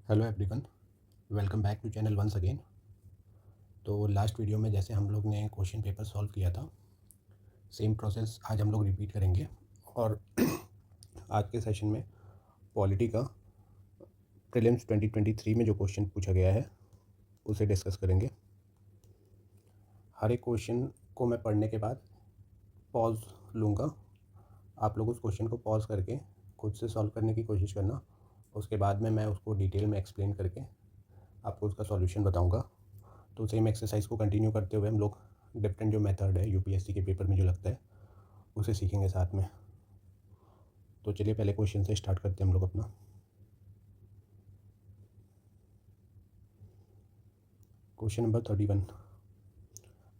Hello everyone, welcome back to channel once again. तो last video में जैसे हम लोग ने क्वेश्चन पेपर सॉल्व किया था, सेम प्रोसेस आज हम लोग रिपीट करेंगे। और आज के सेशन में पॉलिटी का प्रीलिम्स 2023 में जो क्वेश्चन पूछा गया है उसे डिस्कस करेंगे। हर एक क्वेश्चन को मैं पढ़ने के बाद पॉज लूँगा। आप लोग उस क्वेश्चन को पॉज करके खुद से सॉल्व करने की कोशिश करना। उसके बाद में मैं उसको डिटेल में एक्सप्लेन करके आपको उसका सॉल्यूशन बताऊँगा। तो सेम एक्सरसाइज को कंटिन्यू करते हुए हम लोग डिफरेंट जो मेथड है यूपीएससी के पेपर में जो लगता है उसे सीखेंगे साथ में। तो चलिए पहले क्वेश्चन से स्टार्ट करते हैं हम लोग अपना। Question number 31।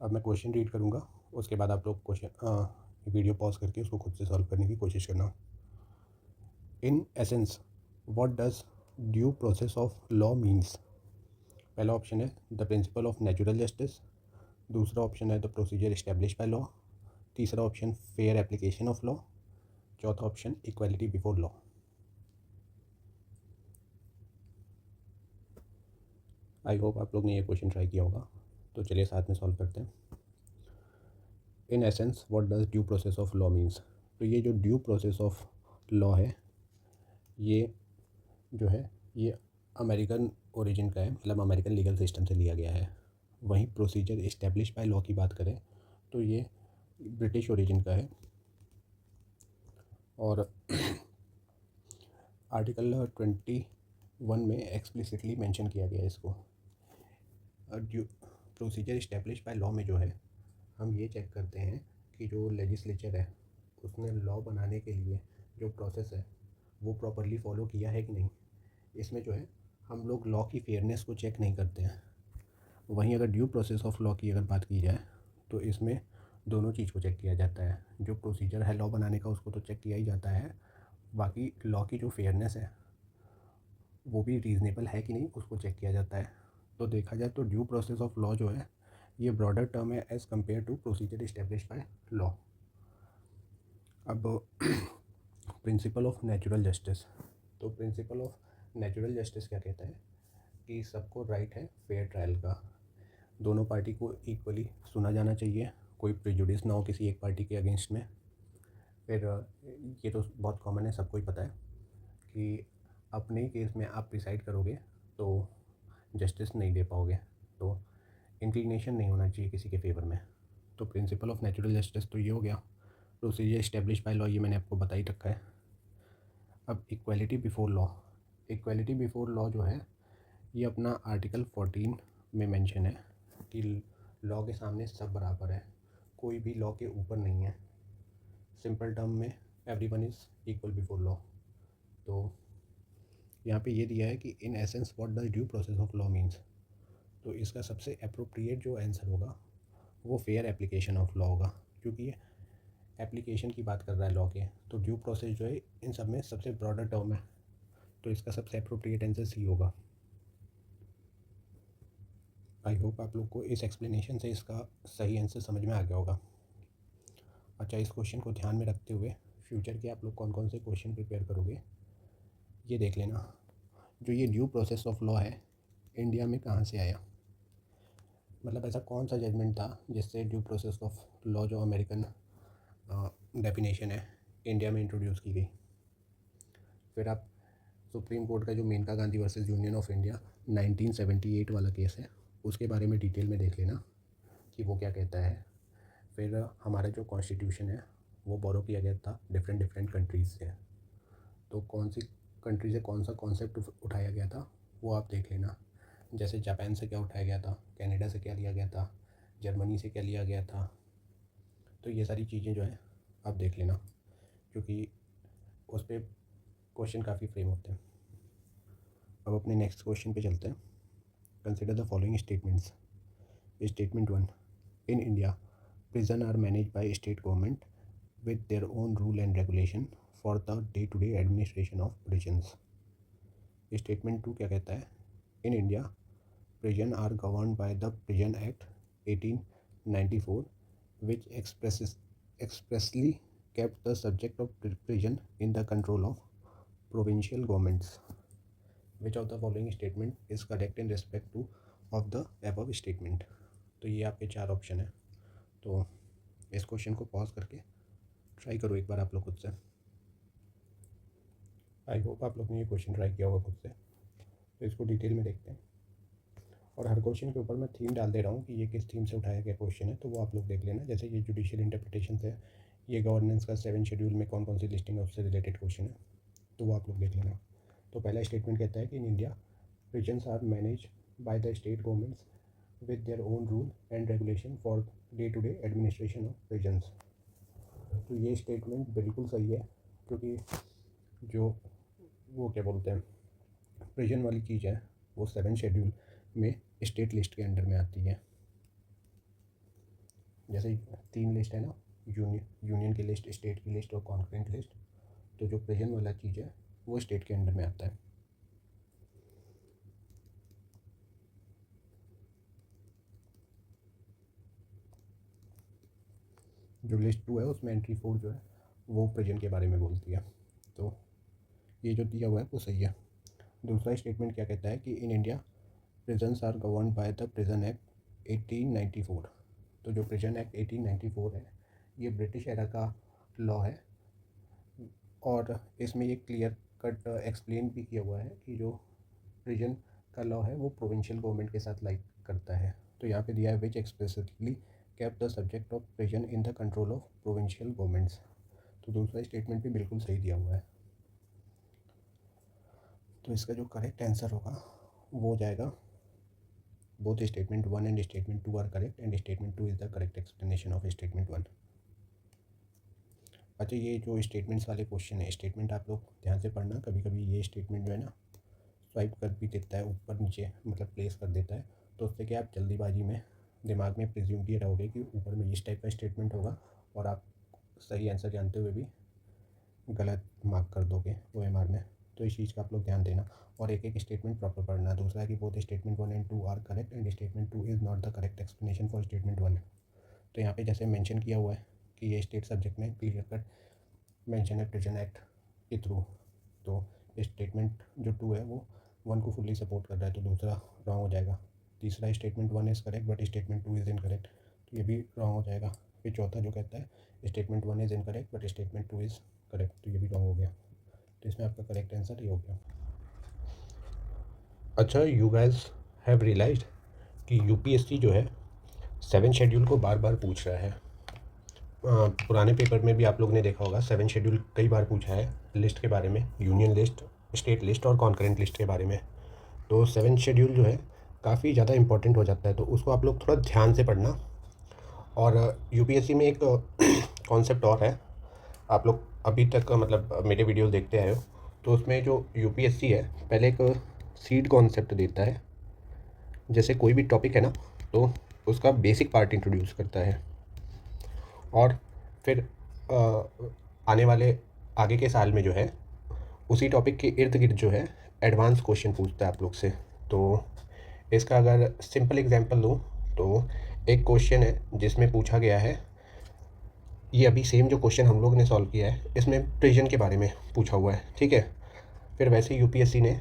अब मैं क्वेश्चन रीड करूँगा, उसके बाद आप लोग क्वेश्चन वीडियो पॉज करके उसको खुद से सॉल्व करने की कोशिश करना। In essence what does due process of law means. पहला ऑप्शन है the principle of natural justice. दूसरा ऑप्शन है the procedure establish by law. तीसरा option fair application of law. चौथा option equality before law. I hope आप लोग ने ये क्वेश्चन ट्राई किया होगा। तो चलिए साथ में सॉल्व करते हैं। इन essence what does due process of law means. तो ये जो ड्यू प्रोसेस ऑफ लॉ है ये जो है ये अमेरिकन ओरिजिन का है, मतलब अमेरिकन लीगल सिस्टम से लिया गया है। वहीं प्रोसीजर इस्टेब्लिश बाय लॉ की बात करें तो ये ब्रिटिश ओरिजिन का है। और आर्टिकल 21 में एक्सप्लिसिटली मेंशन किया गया है इसको। Due procedure establish by law में जो है हम ये चेक करते हैं कि जो लेजिस्लेचर है उसने लॉ बनाने के लिए जो प्रोसेस है वो प्रॉपरली फॉलो किया है कि नहीं। इसमें जो है हम लोग लॉ की फेयरनेस को चेक नहीं करते हैं। वहीं अगर ड्यू प्रोसेस ऑफ लॉ की अगर बात की जाए तो इसमें दोनों चीज़ को चेक किया जाता है। जो प्रोसीजर है लॉ बनाने का उसको तो चेक किया ही जाता है, बाकी लॉ की जो फेयरनेस है वो भी रीज़नेबल है कि नहीं उसको चेक किया जाता है। तो देखा जाए तो ड्यू प्रोसेस ऑफ लॉ जो है ये ब्रॉडर टर्म है as compare to procedure establish by law. अब प्रिंसिपल ऑफ नेचुरल जस्टिस। तो प्रिंसिपल ऑफ नेचुरल जस्टिस क्या कहता है कि सबको राइट है फेयर ट्रायल का। दोनों पार्टी को इक्वली सुना जाना चाहिए, कोई प्रिजुडिस ना हो किसी एक पार्टी के अगेंस्ट में। फिर ये तो बहुत कॉमन है, सबको ही पता है कि अपने केस में आप डिसाइड करोगे तो जस्टिस नहीं दे पाओगे, तो इंक्लिनेशन नहीं होना चाहिए किसी के फेवर में। तो प्रिंसिपल ऑफ नेचुरल जस्टिस तो ये हो गया। प्रोसीजर इस्टेब्लिश बाय लॉ ये मैंने आपको बता ही रखा है। अब equality before law. Equality before law जो है ये अपना आर्टिकल 14 में मेंशन है कि लॉ के सामने सब बराबर है, कोई भी लॉ के ऊपर नहीं है। सिंपल टर्म में everyone is equal before law. तो यहाँ पे ये दिया है कि इन essence what does due process of law means. तो इसका सबसे अप्रोप्रिएट जो आंसर होगा वो फेयर एप्लीकेशन ऑफ लॉ होगा, क्योंकि ये एप्लीकेशन की बात कर रहा है लॉ के। तो ड्यू प्रोसेस जो है इन सब में सबसे ब्रॉडर टर्म है, तो इसका सबसे अप्रोप्रिएट आंसर सी होगा। आई होप आप लोग को इस एक्सप्लेनेशन से इसका सही आंसर समझ में आ गया होगा। अच्छा, इस क्वेश्चन को ध्यान में रखते हुए फ्यूचर के आप लोग कौन कौन से क्वेश्चन प्रिपेयर करोगे ये देख लेना। जो ये ड्यू प्रोसेस ऑफ लॉ है इंडिया में कहाँ से आया, मतलब ऐसा कौन सा जजमेंट था जिससे ड्यू प्रोसेस ऑफ लॉ जो अमेरिकन डेफिनेशन है इंडिया में इंट्रोड्यूस की गई। फिर आप सुप्रीम कोर्ट का जो Maneka Gandhi versus union of India 1978 वाला केस है उसके बारे में डिटेल में देख लेना कि वो क्या कहता है। फिर हमारा जो कॉन्स्टिट्यूशन है वो बोरो किया गया था डिफरेंट डिफरेंट कंट्रीज़ से, तो कौन सी कंट्री से कौन सा कॉन्सेप्ट उठाया गया था वो आप देख लेना। जैसे जापान से क्या उठाया गया था, कनाडा से क्या लिया गया था, जर्मनी से क्या लिया गया था। तो ये सारी चीज़ें जो है आप देख लेना, क्योंकि उस पर क्वेश्चन काफ़ी फ्रेम होते हैं। अब अपने नेक्स्ट क्वेश्चन पे चलते हैं। Consider the following statements. Statement 1, in India prison are managed by state government with their own rule and regulation for the day-to-day administration of prisons. Statement 2 क्या कहता है, in India prison are governed by the Prison Act 1894 which expressly kept the subject of prison in the control of provincial governments. Which of the following statement is correct in respect two of the above statement. तो ये आपके 4 option है। तो इस question को pause करके try करो एक बार आप लोग खुद से। आई होप आप लोग ने ये क्वेश्चन ट्राई किया होगा खुद से। तो इसको डिटेल में देखते हैं, और हर क्वेश्चन के ऊपर मैं थीम डाल दे रहा हूँ कि ये किस थीम से उठाया गया क्वेश्चन है, तो वो आप लोग देख लेना। जैसे ये जुडिशियल इंटरप्रिटेशन है, ये गवर्नेंस का 7 शेड्यूल में कौन कौन सी लिस्टिंग है उससे रिलेटेड क्वेश्चन है, तो वो आप लोग देख लेना। तो पहला स्टेटमेंट कहता है कि in India prisons are manage by the state governments with their own rule and regulation for day to day administration of prisons. तो ये स्टेटमेंट बिल्कुल सही है, क्योंकि जो वो क्या बोलते हैं प्रिजन वाली चीज़ है वो 7 शेड्यूल में स्टेट लिस्ट के अंडर में आती है। जैसे 3 लिस्ट है ना, यूनियन की लिस्ट, स्टेट की लिस्ट और कॉन्करेंट लिस्ट। तो जो प्रिजन वाला चीज़ है वो स्टेट के अंडर में आता है। जो लिस्ट 2 है उसमें एंट्री 4 जो है वो प्रिजन के बारे में बोलती है। तो ये जो दिया हुआ है वो सही है। दूसरा स्टेटमेंट क्या कहता है कि in India prisons are govern by the prison act 1894। तो जो प्रिजन एक्ट 1894 है ये ब्रिटिश एरा का लॉ है, और इसमें ये क्लियर कट एक्सप्लेन भी किया हुआ है कि जो प्रिजन का लॉ है वो प्रोविंशियल गवर्नमेंट के साथ लाइक करता है। तो यहाँ पे दिया है which explicitly kept the subject of prison in the control of provincial governments. तो दूसरा स्टेटमेंट भी बिल्कुल सही दिया हुआ है। तो इसका जो करेक्ट आंसर होगा वो हो जाएगा both statement 1 and statement 2 are correct and statement 2 is the correct explanation of statement 1। अच्छा, ये जो स्टेटमेंट्स वाले क्वेश्चन है, स्टेटमेंट आप लोग ध्यान से पढ़ना। कभी कभी ये स्टेटमेंट जो है ना स्वाइप कर भी देता है ऊपर नीचे, मतलब प्लेस कर देता है। तो उससे क्या आप जल्दीबाजी में दिमाग में प्रिज्यूम किए रहोगे कि ऊपर में इस टाइप का स्टेटमेंट होगा, और आप सही आंसर जानते हुए भी गलत मार्क कर दोगे OMR में। तो इस चीज़ का आप लोग ध्यान देना और एक एक स्टेटमेंट प्रॉपर पढ़ना। दूसरा है कि both statement 1 and 2 are correct and statement 2 is not the correct explanation for statement 1। तो यहाँ पे जैसे मेंशन किया हुआ है कि ये स्टेट सब्जेक्ट में क्लियर कट मेंशन है प्रिजन एक्ट के थ्रू। तो स्टेटमेंट जो 2 है वो 1 को फुल्ली सपोर्ट कर रहा है, तो दूसरा रॉन्ग हो जाएगा। तीसरा statement 1 is correct but statement 2 is incorrect, तो ये भी रॉन्ग हो जाएगा। फिर चौथा जो कहता है statement 1 is incorrect but statement 2 is correct, तो ये भी रॉन्ग हो गया। तो इसमें आपका करेक्ट आंसर ये हो गया। अच्छा, यू गाइस हैव रियलाइज्ड कि UPSC जो है 7 शेड्यूल को बार बार पूछ रहा है। पुराने पेपर में भी आप लोग ने देखा होगा 7 शेड्यूल कई बार पूछा है लिस्ट के बारे में, यूनियन लिस्ट, स्टेट लिस्ट और कॉन्करेंट लिस्ट के बारे में। तो 7 शेड्यूल जो है काफ़ी ज़्यादा इंपॉर्टेंट हो जाता है, तो उसको आप लोग थोड़ा ध्यान से पढ़ना। और UPSC में एक कॉन्सेप्ट और है, आप लोग अभी तक मतलब मेरे वीडियो देखते आए हो, तो उसमें जो UPSC है पहले एक सीड कॉन्सेप्ट देता है। जैसे कोई भी टॉपिक है ना तो उसका बेसिक पार्ट इंट्रोड्यूस करता है, और फिर आने वाले आगे के साल में जो है उसी टॉपिक के इर्द गिर्द जो है एडवांस क्वेश्चन पूछता है आप लोग से। तो इसका अगर सिंपल एग्जांपल दूँ तो एक क्वेश्चन है जिसमें पूछा गया है, ये अभी सेम जो क्वेश्चन हम लोग ने सॉल्व किया है इसमें प्रिजन के बारे में पूछा हुआ है, ठीक है। फिर वैसे UPSC ने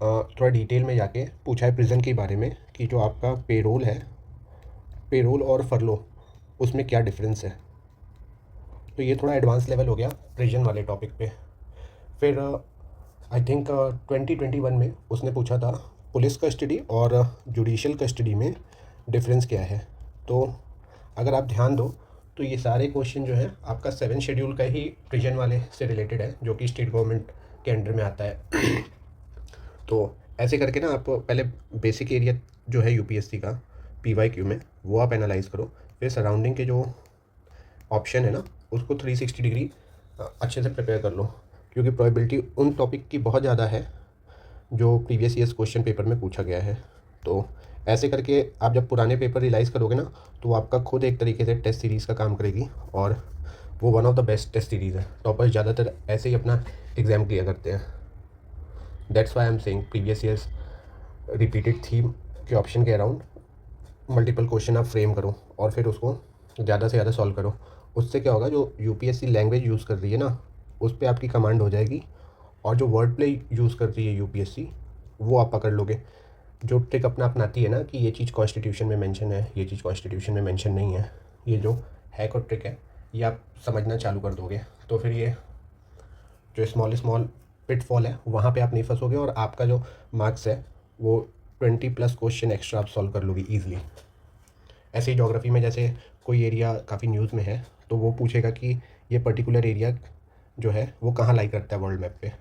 थोड़ा डिटेल में जाके पूछा है प्रिजन के बारे में कि जो आपका पेरोल है, पेरोल और फरलो, उसमें क्या डिफरेंस है। तो ये थोड़ा एडवांस लेवल हो गया प्रिजन वाले टॉपिक पे। फिर आई थिंक 2021 में उसने पूछा था पुलिस कस्टडी और जुडिशियल कस्टडी में डिफरेंस क्या है। तो अगर आप ध्यान दो तो ये सारे क्वेश्चन जो है आपका 7 शेड्यूल का ही प्रिजन वाले से रिलेटेड है, जो कि स्टेट गवर्नमेंट के अंडर में आता है। तो ऐसे करके ना आप पहले बेसिक एरिया जो है UPSC का PYQ में वो आप एनालाइज करो, फिर सराउंडिंग के जो ऑप्शन है ना उसको 360 डिग्री अच्छे से प्रिपेयर कर लो, क्योंकि प्रोबेबिलिटी उन टॉपिक की बहुत ज़्यादा है जो प्रीवियस ईयर्स क्वेश्चन पेपर में पूछा गया है। तो ऐसे करके आप जब पुराने पेपर रियलाइज़ करोगे ना तो आपका खुद एक तरीके से टेस्ट सीरीज़ का काम करेगी, और वो one of the best test series है। टॉपर्स ज़्यादातर ऐसे ही अपना एग्ज़ाम क्लियर करते हैं। That's why I am saying previous years repeated theme के ऑप्शन के अराउंड मल्टीपल क्वेश्चन आप फ्रेम करो और फिर उसको ज़्यादा से ज़्यादा सॉल्व करो। उससे क्या होगा, जो UPSC लैंग्वेज यूज़ कर रही है ना उस पर आपकी कमांड हो जाएगी, और जो वर्ड प्ले यूज़ करती है यूपीएससी वो आप पकड़ लोगे। जो ट्रिक अपना अपनाती है ना कि ये चीज़ कॉन्स्टिट्यूशन में मेंशन है, ये चीज़ कॉन्स्टिट्यूशन में मेंशन नहीं है, ये जो हैक और ट्रिक है ये आप समझना चालू कर दोगे तो फिर ये जो स्मॉल स्मॉल पिटफॉल है वहाँ पे आप नहीं फंसोगे और आपका जो मार्क्स है वो 20+ क्वेश्चन एक्स्ट्रा आप सॉल्व कर लोगे ईजिली। ऐसे ही ज्योग्राफी में जैसे कोई एरिया काफ़ी न्यूज़ में है तो वो पूछेगा कि ये पर्टिकुलर एरिया जो है वो कहाँ लाई करता है वर्ल्ड मैप पे,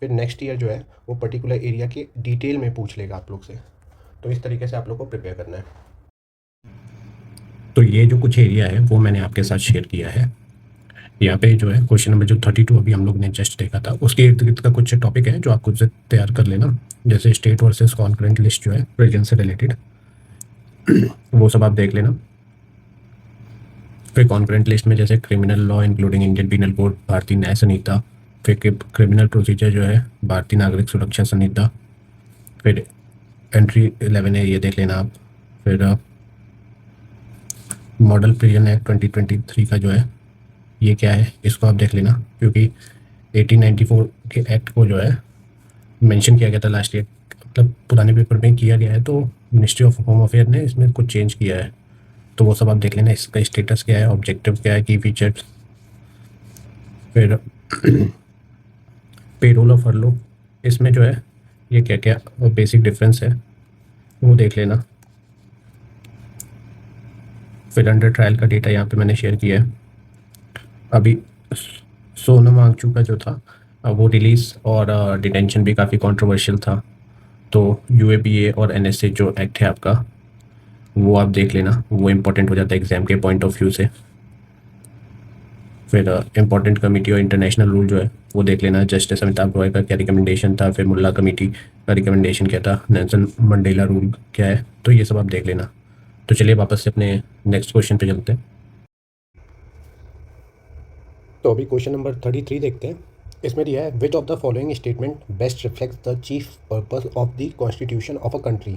फिर नेक्स्ट ईयर जो है वो पर्टिकुलर एरिया के डिटेल में पूछ लेगा आप लोग से। तो इस तरीके से आप लोग को प्रिपेयर करना है। तो ये जो कुछ एरिया है वो मैंने आपके साथ शेयर किया है। यहाँ पे जो है क्वेश्चन नंबर जो 32 अभी हम लोग ने जस्ट देखा था उसके इर्द गिर्द का कुछ टॉपिक है जो आप खुद से तैयार कर लेना, जैसे स्टेट वर्सेस कॉन्करेंट लिस्ट जो है रीजन से रिलेटेड वो सब आप देख लेना। फिर कॉन्करेंट लिस्ट में जैसे criminal law including Indian penal code, Bharatiya Nyaya संहिता, फिर क्रिमिनल प्रोसीजर जो है भारतीय नागरिक सुरक्षा संहिता, फिर एंट्री 11 है ये देख लेना आप। फिर मॉडल प्रिजन एक्ट 2023 का जो है ये क्या है इसको आप देख लेना, क्योंकि 1894 के एक्ट को जो है मेंशन किया गया था लास्ट ईयर, मतलब पुराने पेपर में किया गया है, तो मिनिस्ट्री ऑफ होम अफेयर ने इसमें कुछ चेंज किया है, तो वो सब आप देख लेना। इसका स्टेटस क्या है, ऑब्जेक्टिव क्या है, की फीचर्स। फिर पेरोल और फरलो, इसमें जो है ये क्या क्या बेसिक डिफरेंस है वो देख लेना। फिर अंडर ट्रायल का डेटा यहाँ पे मैंने शेयर किया है। अभी सोनम वांगचुक का जो था वो रिलीज़ और डिटेंशन भी काफ़ी कंट्रोवर्शियल था, तो यूएपीए और एनएसए जो एक्ट है आपका वो आप देख लेना, वो इम्पोर्टेंट हो जाता है एग्ज़ाम के पॉइंट ऑफ व्यू से। फिर इम्पोर्टेंट कमेटी और इंटरनेशनल रूल जो है वो देख लेना, जस्टिस अमिताभ रॉय का क्या रिकमेंडेशन था, फिर मुल्ला कमेटी का रिकमेंडेशन क्या था, नेल्सन मंडेला रूल क्या है, तो ये सब आप देख लेना। तो चलिए वापस से अपने नेक्स्ट क्वेश्चन पे चलते हैं। तो अभी क्वेश्चन नंबर 33 देखते हैं। इसमें दिया है which of the following statement best reflects the chief purpose of the constitution of a country.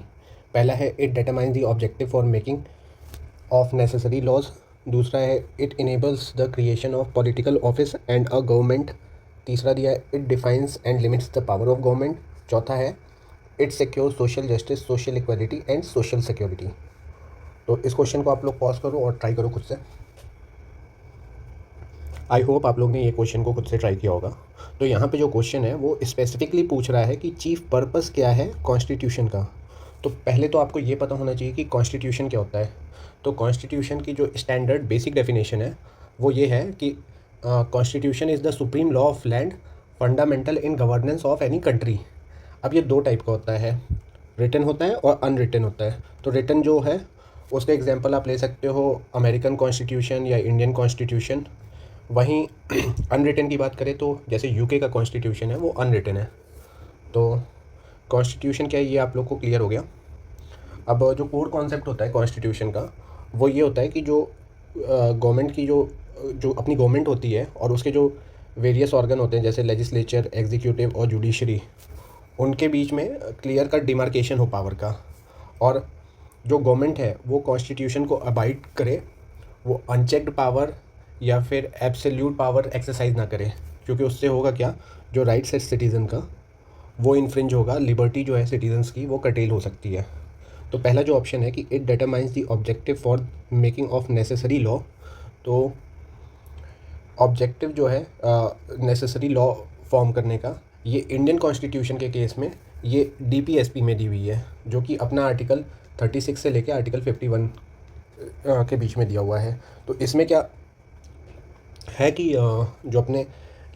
पहला है it determines the objective for making of necessary laws. दूसरा है it enables the creation of political office and a government. तीसरा दिया है it defines and limits the power of government. चौथा है it secure social justice, social equality and social security. तो इस question को आप लोग पॉज करो और ट्राई करो खुद से। आई होप आप लोग ने ये क्वेश्चन को खुद से ट्राई किया होगा। तो यहाँ पे जो क्वेश्चन है वो स्पेसिफिकली पूछ रहा है कि चीफ पर्पस क्या है कॉन्स्टिट्यूशन का। तो पहले तो आपको ये पता होना चाहिए कि कॉन्स्टिट्यूशन क्या होता है। तो कॉन्स्टिट्यूशन की जो स्टैंडर्ड बेसिक डेफिनेशन है वो ये है कि constitution is the supreme law of land, fundamental in governance of any country. अब ये दो टाइप का होता है, रिटन होता है और अनरिटन होता है। तो रिटन जो है उसका एग्जांपल आप ले सकते हो अमेरिकन कॉन्स्टिट्यूशन या इंडियन कॉन्स्टिट्यूशन। वहीं अनरिटन की बात करें तो जैसे यूके का कॉन्स्टिट्यूशन है वो अनरिटन है। तो कॉन्स्टिट्यूशन क्या है ये आप लोग को क्लियर हो गया। अब जो कोर कॉन्सेप्ट होता है कॉन्स्टिट्यूशन का वो ये होता है कि जो गवर्नमेंट की जो जो अपनी गवर्नमेंट होती है और उसके जो वेरियस ऑर्गन होते हैं जैसे लेजिस्लेचर, एग्जीक्यूटिव और जुडिशरी, उनके बीच में क्लियर कट डिमार्केशन हो पावर का। और जो गवर्नमेंट है वो कॉन्स्टिट्यूशन को अबाइड करे, वो अनचेक्ड पावर या फिर एब्सोल्यूट पावर एक्सरसाइज ना करे, क्योंकि उससे होगा क्या, जो राइट्स है सिटीज़न का वो इन्फ्रिंज होगा, लिबर्टी जो है सिटीजन्स की वो कटेल हो सकती है। तो पहला जो ऑप्शन है कि it determines the objective for making of necessary law. तो ऑब्जेक्टिव जो है नेसेसरी लॉ फॉर्म करने का, ये इंडियन कॉन्स्टिट्यूशन के केस में ये डीपीएसपी में दी हुई है, जो कि अपना आर्टिकल 36 से लेकर आर्टिकल 51 के बीच में दिया हुआ है। तो इसमें क्या है कि जो अपने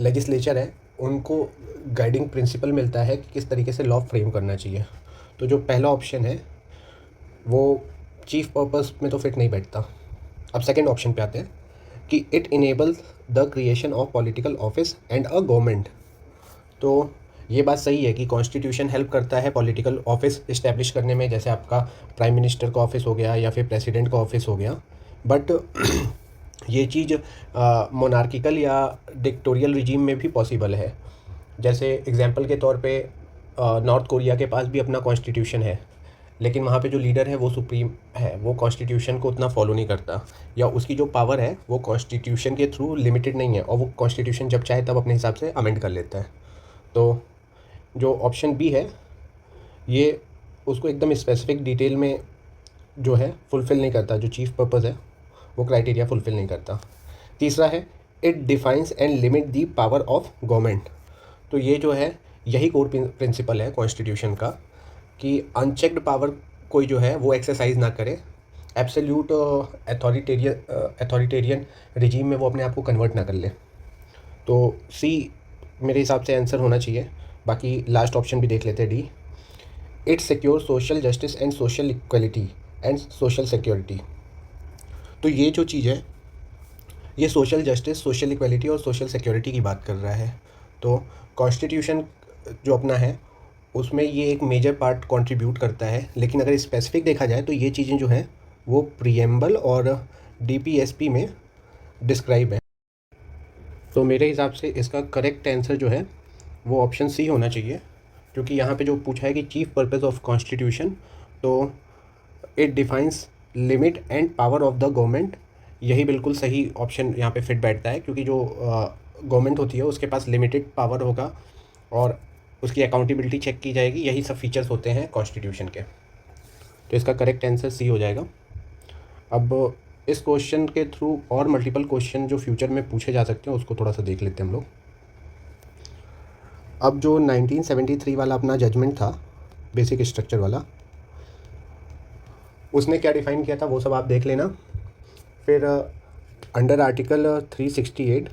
लेजिस्लेचर है उनको गाइडिंग प्रिंसिपल मिलता है कि किस तरीके से लॉ फ्रेम करना चाहिए। तो जो पहला ऑप्शन है वो चीफ पर्पस में तो फिट नहीं बैठता। अब सेकंड ऑप्शन पे आते हैं कि it enables the creation of political office and a government. तो ये बात सही है कि कॉन्स्टिट्यूशन हेल्प करता है पॉलिटिकल ऑफिस इस्टेब्लिश करने में, जैसे आपका प्राइम मिनिस्टर का ऑफिस हो गया या फिर प्रेसिडेंट का ऑफिस हो गया। बट ये चीज़ मोनार्किकल या डिक्टोरियल रिजीम में भी पॉसिबल है। जैसे एग्जांपल के तौर पे नॉर्थ कोरिया के पास भी अपना कॉन्स्टिट्यूशन है, लेकिन वहाँ पे जो लीडर है वो सुप्रीम है, वो कॉन्स्टिट्यूशन को उतना फॉलो नहीं करता, या उसकी जो पावर है वो कॉन्स्टिट्यूशन के थ्रू लिमिटेड नहीं है और वो कॉन्स्टिट्यूशन जब चाहे तब अपने हिसाब से अमेंड कर लेता है। तो जो ऑप्शन बी है ये उसको एकदम स्पेसिफिक डिटेल में जो है फुलफ़िल नहीं करता, जो चीफ पर्पज़ है वो क्राइटेरिया फुलफ़िल नहीं करता। तीसरा है it defines and limit the power of government. तो ये जो है यही कोर प्रिंसिपल है कॉन्स्टिट्यूशन का कि अनचेक्ड पावर कोई जो है वो एक्सरसाइज ना करे, एब्सोल्यूट अथॉरिटेरियन रिजीम में वो अपने आप को कन्वर्ट ना कर ले। तो सी मेरे हिसाब से आंसर होना चाहिए। बाकी लास्ट ऑप्शन भी देख लेते हैं, D. It secure social justice and social equality and social security. तो ये जो चीज़ है ये सोशल जस्टिस, सोशल इक्वलिटी और सोशल सिक्योरिटी की बात कर रहा है। तो कॉन्स्टिट्यूशन जो अपना है उसमें ये एक मेजर पार्ट कंट्रीब्यूट करता है, लेकिन अगर स्पेसिफिक देखा जाए तो ये चीज़ें जो हैं वो प्रीएम्बल और डीपीएसपी में डिस्क्राइब है। तो मेरे हिसाब से इसका करेक्ट आंसर जो है वो ऑप्शन सी होना चाहिए, क्योंकि यहाँ पे जो पूछा है कि चीफ पर्पस ऑफ कॉन्स्टिट्यूशन, तो it defines limit and power of the government, यही बिल्कुल सही ऑप्शन यहाँ पे फिट बैठता है, क्योंकि जो गवर्नमेंट होती है उसके पास लिमिटेड पावर होगा और उसकी अकाउंटेबिलिटी चेक की जाएगी। यही सब फीचर्स होते हैं कॉन्स्टिट्यूशन के। तो इसका करेक्ट आंसर सी हो जाएगा। अब इस क्वेश्चन के थ्रू और मल्टीपल क्वेश्चन जो फ्यूचर में पूछे जा सकते हैं उसको थोड़ा सा देख लेते हैं हम लोग। अब जो 1973 वाला अपना जजमेंट था बेसिक स्ट्रक्चर वाला, उसने क्या डिफ़ाइन किया था वो सब आप देख लेना। फिर अंडर आर्टिकल 368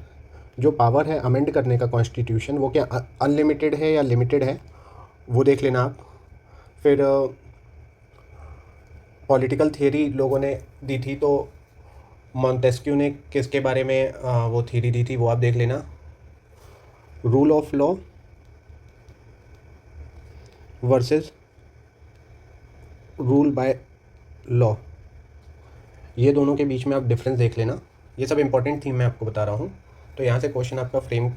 जो पावर है अमेंड करने का कॉन्स्टिट्यूशन, वो क्या अनलिमिटेड है या लिमिटेड है वो देख लेना आप। फिर पॉलिटिकल थियरी लोगों ने दी थी, तो मॉन्टेस्क्यू ने किसके बारे में वो थियरी दी थी वो आप देख लेना। Rule of law versus rule by law, ये दोनों के बीच में आप डिफरेंस देख लेना। ये सब इंपॉर्टेंट थीम मैं आपको बता रहा हूँ, तो यहाँ से क्वेश्चन आपका फ्रेम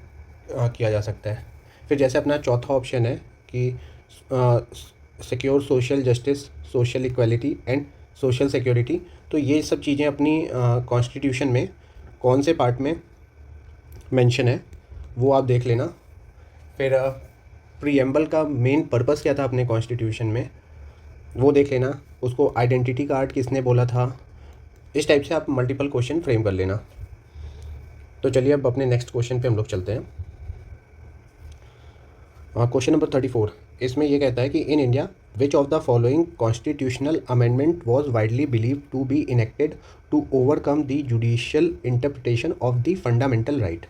किया जा सकता है। फिर जैसे अपना चौथा ऑप्शन है कि secure social justice, social equality and social security, तो ये सब चीज़ें अपनी कॉन्स्टिट्यूशन में कौन से पार्ट में मेंशन है वो आप देख लेना। फिर प्रीएम्बल का मेन पर्पस क्या था अपने कॉन्स्टिट्यूशन में वो देख लेना। उसको आइडेंटिटी कार्ड किसने बोला था, इस टाइप से आप मल्टीपल क्वेश्चन फ्रेम कर लेना। तो चलिए अब अपने नेक्स्ट क्वेश्चन पे हम लोग चलते हैं। क्वेश्चन नंबर 34, इसमें ये कहता है कि in India which of the following constitutional amendment was widely believe to be enacted to overcome the judicial interpretation of the fundamental right.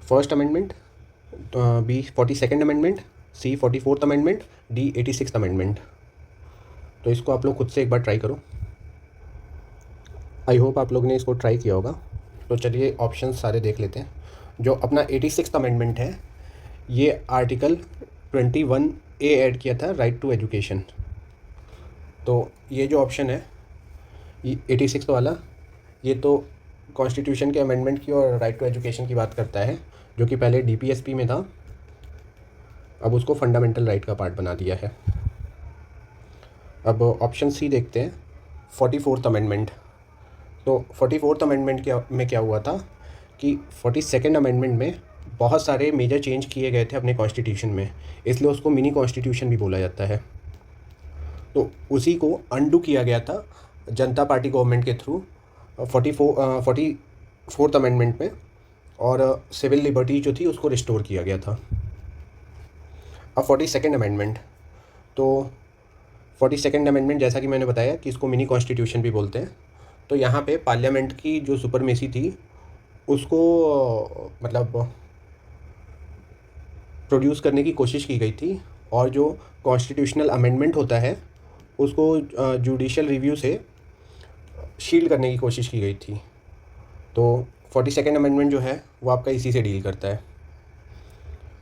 First amendment, B 42nd amendment, C 44th amendment, D 86th amendment. तो इसको आप लोग खुद से एक बार try करो। आई hope आप लोग ने इसको ट्राई किया होगा। तो चलिए ऑप्शन सारे देख लेते हैं। जो अपना 86th अमेंडमेंट है ये आर्टिकल 21A ऐड किया था, राइट टू एजुकेशन। तो ये जो ऑप्शन है ये 86 वाला, ये तो कॉन्स्टिट्यूशन के अमेंडमेंट की और राइट टू एजुकेशन की बात करता है, जो कि पहले डीपीएसपी में था, अब उसको फंडामेंटल राइट का पार्ट बना दिया है। अब ऑप्शन सी देखते हैं, 44th अमेंडमेंट। तो 44th अमेंडमेंट में क्या हुआ था कि 42nd अमेंडमेंट में बहुत सारे मेजर चेंज किए गए थे अपने कॉन्स्टिट्यूशन में, इसलिए उसको मिनी कॉन्स्टिट्यूशन भी बोला जाता है। तो उसी को अंडू किया गया था जनता पार्टी गवर्नमेंट के थ्रू 44th अमेंडमेंट में, और सिविल लिबर्टी जो थी उसको रिस्टोर किया गया था। अब 42nd अमेंडमेंट, तो 42nd अमेंडमेंट जैसा कि मैंने बताया कि इसको मिनी कॉन्स्टिट्यूशन भी बोलते हैं। तो यहाँ पे पार्लियामेंट की जो सुपरमेसी थी उसको मतलब प्रोड्यूस करने की कोशिश की गई थी, और जो कॉन्स्टिट्यूशनल अमेंडमेंट होता है उसको जुडिशियल रिव्यू से शील्ड करने की कोशिश की गई थी। तो 42nd अमेंडमेंट जो है वो आपका इसी से डील करता है।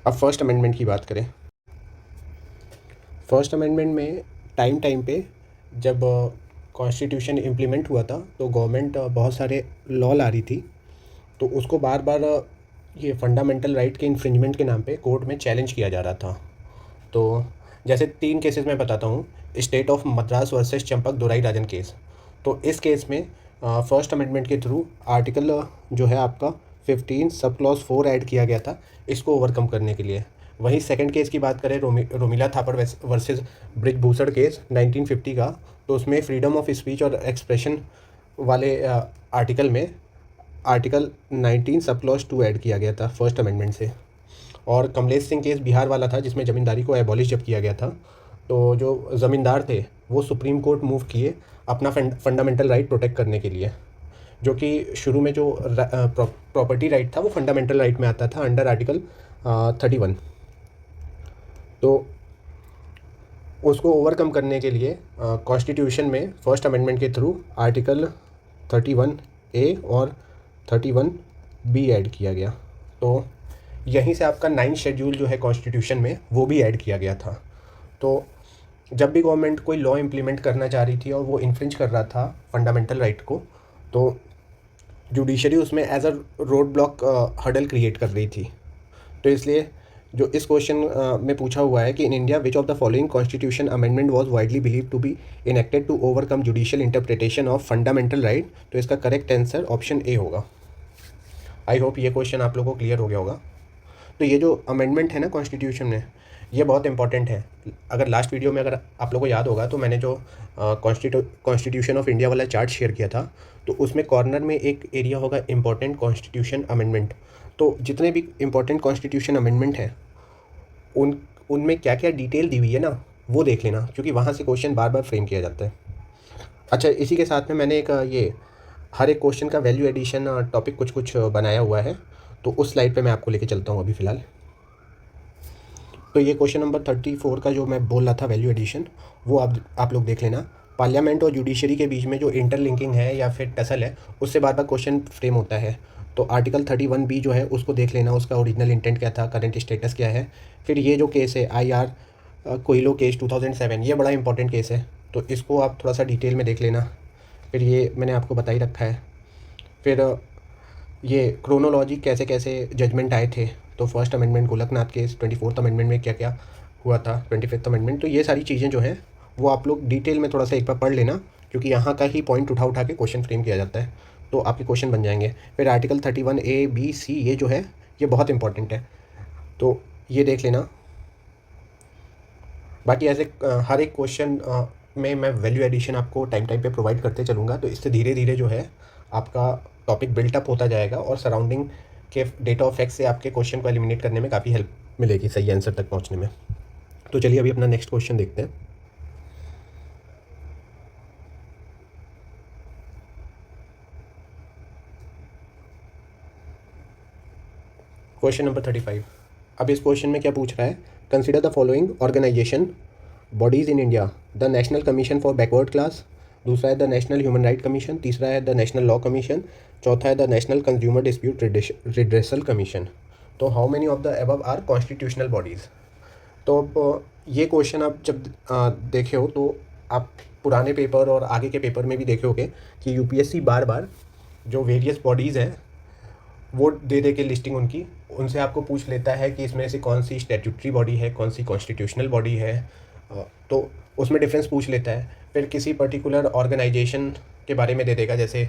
अब फर्स्ट अमेंडमेंट की बात करें। फर्स्ट अमेंडमेंट में टाइम पे जब कॉन्स्टिट्यूशन इम्प्लीमेंट हुआ था तो गवर्नमेंट बहुत सारे लॉ ला रही थी, तो उसको बार बार ये फंडामेंटल राइट के इन्फ्रिंजमेंट के नाम पे कोर्ट में चैलेंज किया जा रहा था। तो जैसे 3 केसेस मैं बताता हूँ, state of Madras versus Champak Dorai Rajan case. तो इस केस में फर्स्ट अमेंडमेंट के थ्रू आर्टिकल जो है आपका 15 सब क्लॉज 4 ऐड किया गया था इसको ओवरकम करने के लिए। वहीं सेकंड केस की बात करें रोमिला थापर वर्सेस ब्रिजभूषण केस 1950 का, तो उसमें फ्रीडम ऑफ स्पीच और एक्सप्रेशन वाले आर्टिकल में आर्टिकल 19 सब क्लॉज 2 ऐड किया गया था फर्स्ट अमेंडमेंट से। और कमलेश सिंह केस बिहार वाला था जिसमें ज़मींदारी को एबॉलिश जब किया गया था, तो जो ज़मींदार थे वो सुप्रीम कोर्ट मूव किए अपना फंडामेंटल राइट प्रोटेक्ट करने के लिए, जो कि शुरू में जो प्रॉपर्टी राइट था वो फंडामेंटल राइट में आता था अंडर आर्टिकल 31। तो उसको ओवरकम करने के लिए कॉन्स्टिट्यूशन में फर्स्ट अमेंडमेंट के थ्रू आर्टिकल 31A और 31B ऐड किया गया। तो यहीं से आपका 9th शेड्यूल जो है कॉन्स्टिट्यूशन में वो भी ऐड किया गया था। तो जब भी गवर्नमेंट कोई लॉ इम्प्लीमेंट करना चाह रही थी और वो इन्फ्रिंज कर रहा था फंडामेंटल राइट को, तो जुडिशरी उसमें as a road block hurdle create कर रही थी। तो इसलिए जो इस क्वेश्चन में पूछा हुआ है कि in India which of the following constitution amendment was widely believe to be enacted to overcome judicial interpretation of fundamental right, तो इसका करेक्ट आंसर ऑप्शन ए होगा। आई होप ये क्वेश्चन आप लोगों को क्लियर हो गया होगा। तो ये जो अमेंडमेंट है ना कॉन्स्टिट्यूशन में, ये बहुत इंपॉर्टेंट है। अगर लास्ट वीडियो में अगर आप लोगों को याद होगा तो मैंने जो कॉन्स्टिट्यूशन ऑफ इंडिया वाला चार्ट शेयर किया था, तो उसमें कॉर्नर में एक एरिया होगा इम्पॉर्टेंट कॉन्स्टिट्यूशन अमेंडमेंट। तो जितने भी इम्पॉर्टेंट कॉन्स्टिट्यूशन अमेंडमेंट हैं उनमें क्या क्या डिटेल दी हुई है ना, वो देख लेना, क्योंकि वहाँ से क्वेश्चन बार बार फ्रेम किया जाता है। अच्छा, इसी के साथ में मैंने एक ये हर एक क्वेश्चन का वैल्यू एडिशन टॉपिक कुछ बनाया हुआ है, तो उस स्लाइड पे मैं आपको लेके चलता हूँ अभी फ़िलहाल। तो ये क्वेश्चन नंबर 34 का जो मैं बोल रहा था वैल्यू एडिशन, वो आप लोग देख लेना। पार्लियामेंट और जुडिशरी के बीच में जो इंटरलिंकिंग है या फिर टसल है, उससे बार बार क्वेश्चन फ्रेम होता है। तो आर्टिकल 31B जो है उसको देख लेना, उसका ओरिजिनल इंटेंट क्या था, करंट स्टेटस क्या है। फिर ये जो केस है IR कोयलो केस 2007, ये बड़ा इंपॉर्टेंट केस है, तो इसको आप थोड़ा सा डिटेल में देख लेना। फिर ये मैंने आपको बता ही रखा है। फिर ये क्रोनोलॉजी कैसे कैसे जजमेंट आए थे, तो first amendment Golaknath case, 24th amendment में क्या क्या हुआ था, 25th अमेंडमेंट, तो ये सारी चीज़ें जो हैं वो आप लोग डिटेल में थोड़ा सा एक बार पढ़ लेना, क्योंकि यहाँ का ही पॉइंट उठा के क्वेश्चन फ्रेम किया जाता है, तो आपके क्वेश्चन बन जाएंगे। फिर आर्टिकल 31A B C ये जो है ये बहुत इंपॉर्टेंट है, तो ये देख लेना। बाकी ऐसे हर एक क्वेश्चन में मैं वैल्यू एडिशन आपको टाइम पे प्रोवाइड करते चलूँगा, तो इससे धीरे धीरे जो है आपका टॉपिक बिल्टअप होता जाएगा और सराउंडिंग के डेटा ऑफ फैक्ट से आपके क्वेश्चन को एलिमिनेट करने में काफ़ी हेल्प मिलेगी सही आंसर तक पहुंचने में। तो चलिए अभी अपना नेक्स्ट क्वेश्चन देखते हैं। Question number 35। अब इस क्वेश्चन में क्या पूछ रहा है, consider the following organisation bodies in India, the national commission for backward class, दूसरा है the national human right commission, तीसरा है द नेशनल लॉ कमीशन, चौथा है the national consumer dispute redressal commission. तो how many of the above are constitutional bodies. तो अब ये क्वेश्चन आप जब देखे हो तो आप पुराने पेपर और आगे के पेपर में भी देखे होगे कि यूपीएससी बार बार जो वेरियस बॉडीज़ हैं वो दे के लिस्टिंग उनसे आपको पूछ लेता है कि इसमें से कौन सी स्टैट्यूटरी बॉडी है, कौन सी कॉन्स्टिट्यूशनल बॉडी है, तो उसमें डिफरेंस पूछ लेता है। फिर किसी पर्टिकुलर ऑर्गेनाइजेशन के बारे में दे देगा, जैसे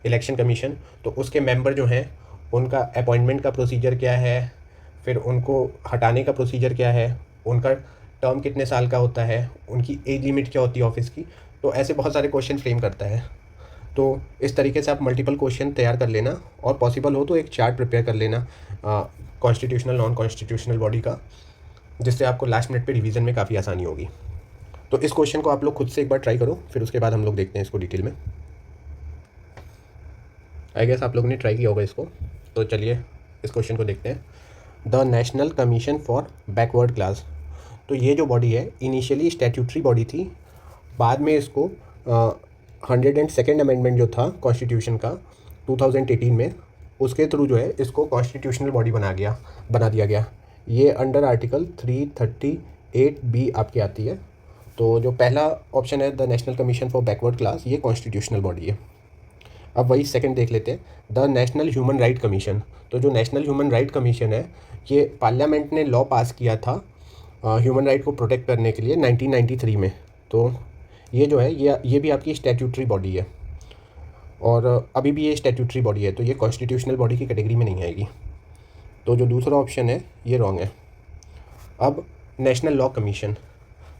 इलेक्शन कमीशन, तो उसके मेंबर जो हैं उनका अपॉइंटमेंट का प्रोसीजर क्या है, फिर उनको हटाने का प्रोसीजर क्या है, उनका टर्म कितने साल का होता है, उनकी एज लिमिट क्या होती है ऑफिस की। तो ऐसे बहुत सारे क्वेश्चन फ्रेम करता है। तो इस तरीके से आप मल्टीपल क्वेश्चन तैयार कर लेना, और पॉसिबल हो तो एक चार्ट प्रिपेयर कर लेना कॉन्स्टिट्यूशनल नॉन कॉन्स्टिट्यूशनल बॉडी का, जिससे आपको लास्ट मिनट पे रिवीजन में काफ़ी आसानी होगी। तो इस क्वेश्चन को आप लोग खुद से एक बार ट्राई करो, फिर उसके बाद हम लोग देखते हैं इसको डिटेल में। आई गेस आप लोगों ने ट्राई किया होगा इसको। तो चलिए इस क्वेश्चन को देखते हैं। The national commission for backward class, तो ये जो बॉडी है इनिशियली स्टैट्यूटरी बॉडी थी, बाद में इसको 102nd अमेंडमेंट जो था कॉन्स्टिट्यूशन का 2018 में, उसके थ्रू जो है इसको कॉन्स्टिट्यूशनल बॉडी बना दिया गया। ये अंडर आर्टिकल 338B आपकी आती है। तो जो पहला ऑप्शन है the national commission for backward class, ये कॉन्स्टिट्यूशनल बॉडी है। अब वही सेकंड देख लेते हैं, the national human right commission. तो जो नेशनल ह्यूमन राइट कमीशन है, ये पार्लियामेंट ने लॉ पास किया था ह्यूमन राइट को प्रोटेक्ट करने के लिए 1993 में। तो ये जो है ये भी आपकी स्टैट्यूटरी बॉडी है। और अभी भी ये स्टैट्यूटरी बॉडी है, तो ये कॉन्स्टिट्यूशनल बॉडी की कैटेगरी में नहीं आएगी। तो जो दूसरा ऑप्शन है ये रॉन्ग है। अब नेशनल लॉ कमीशन,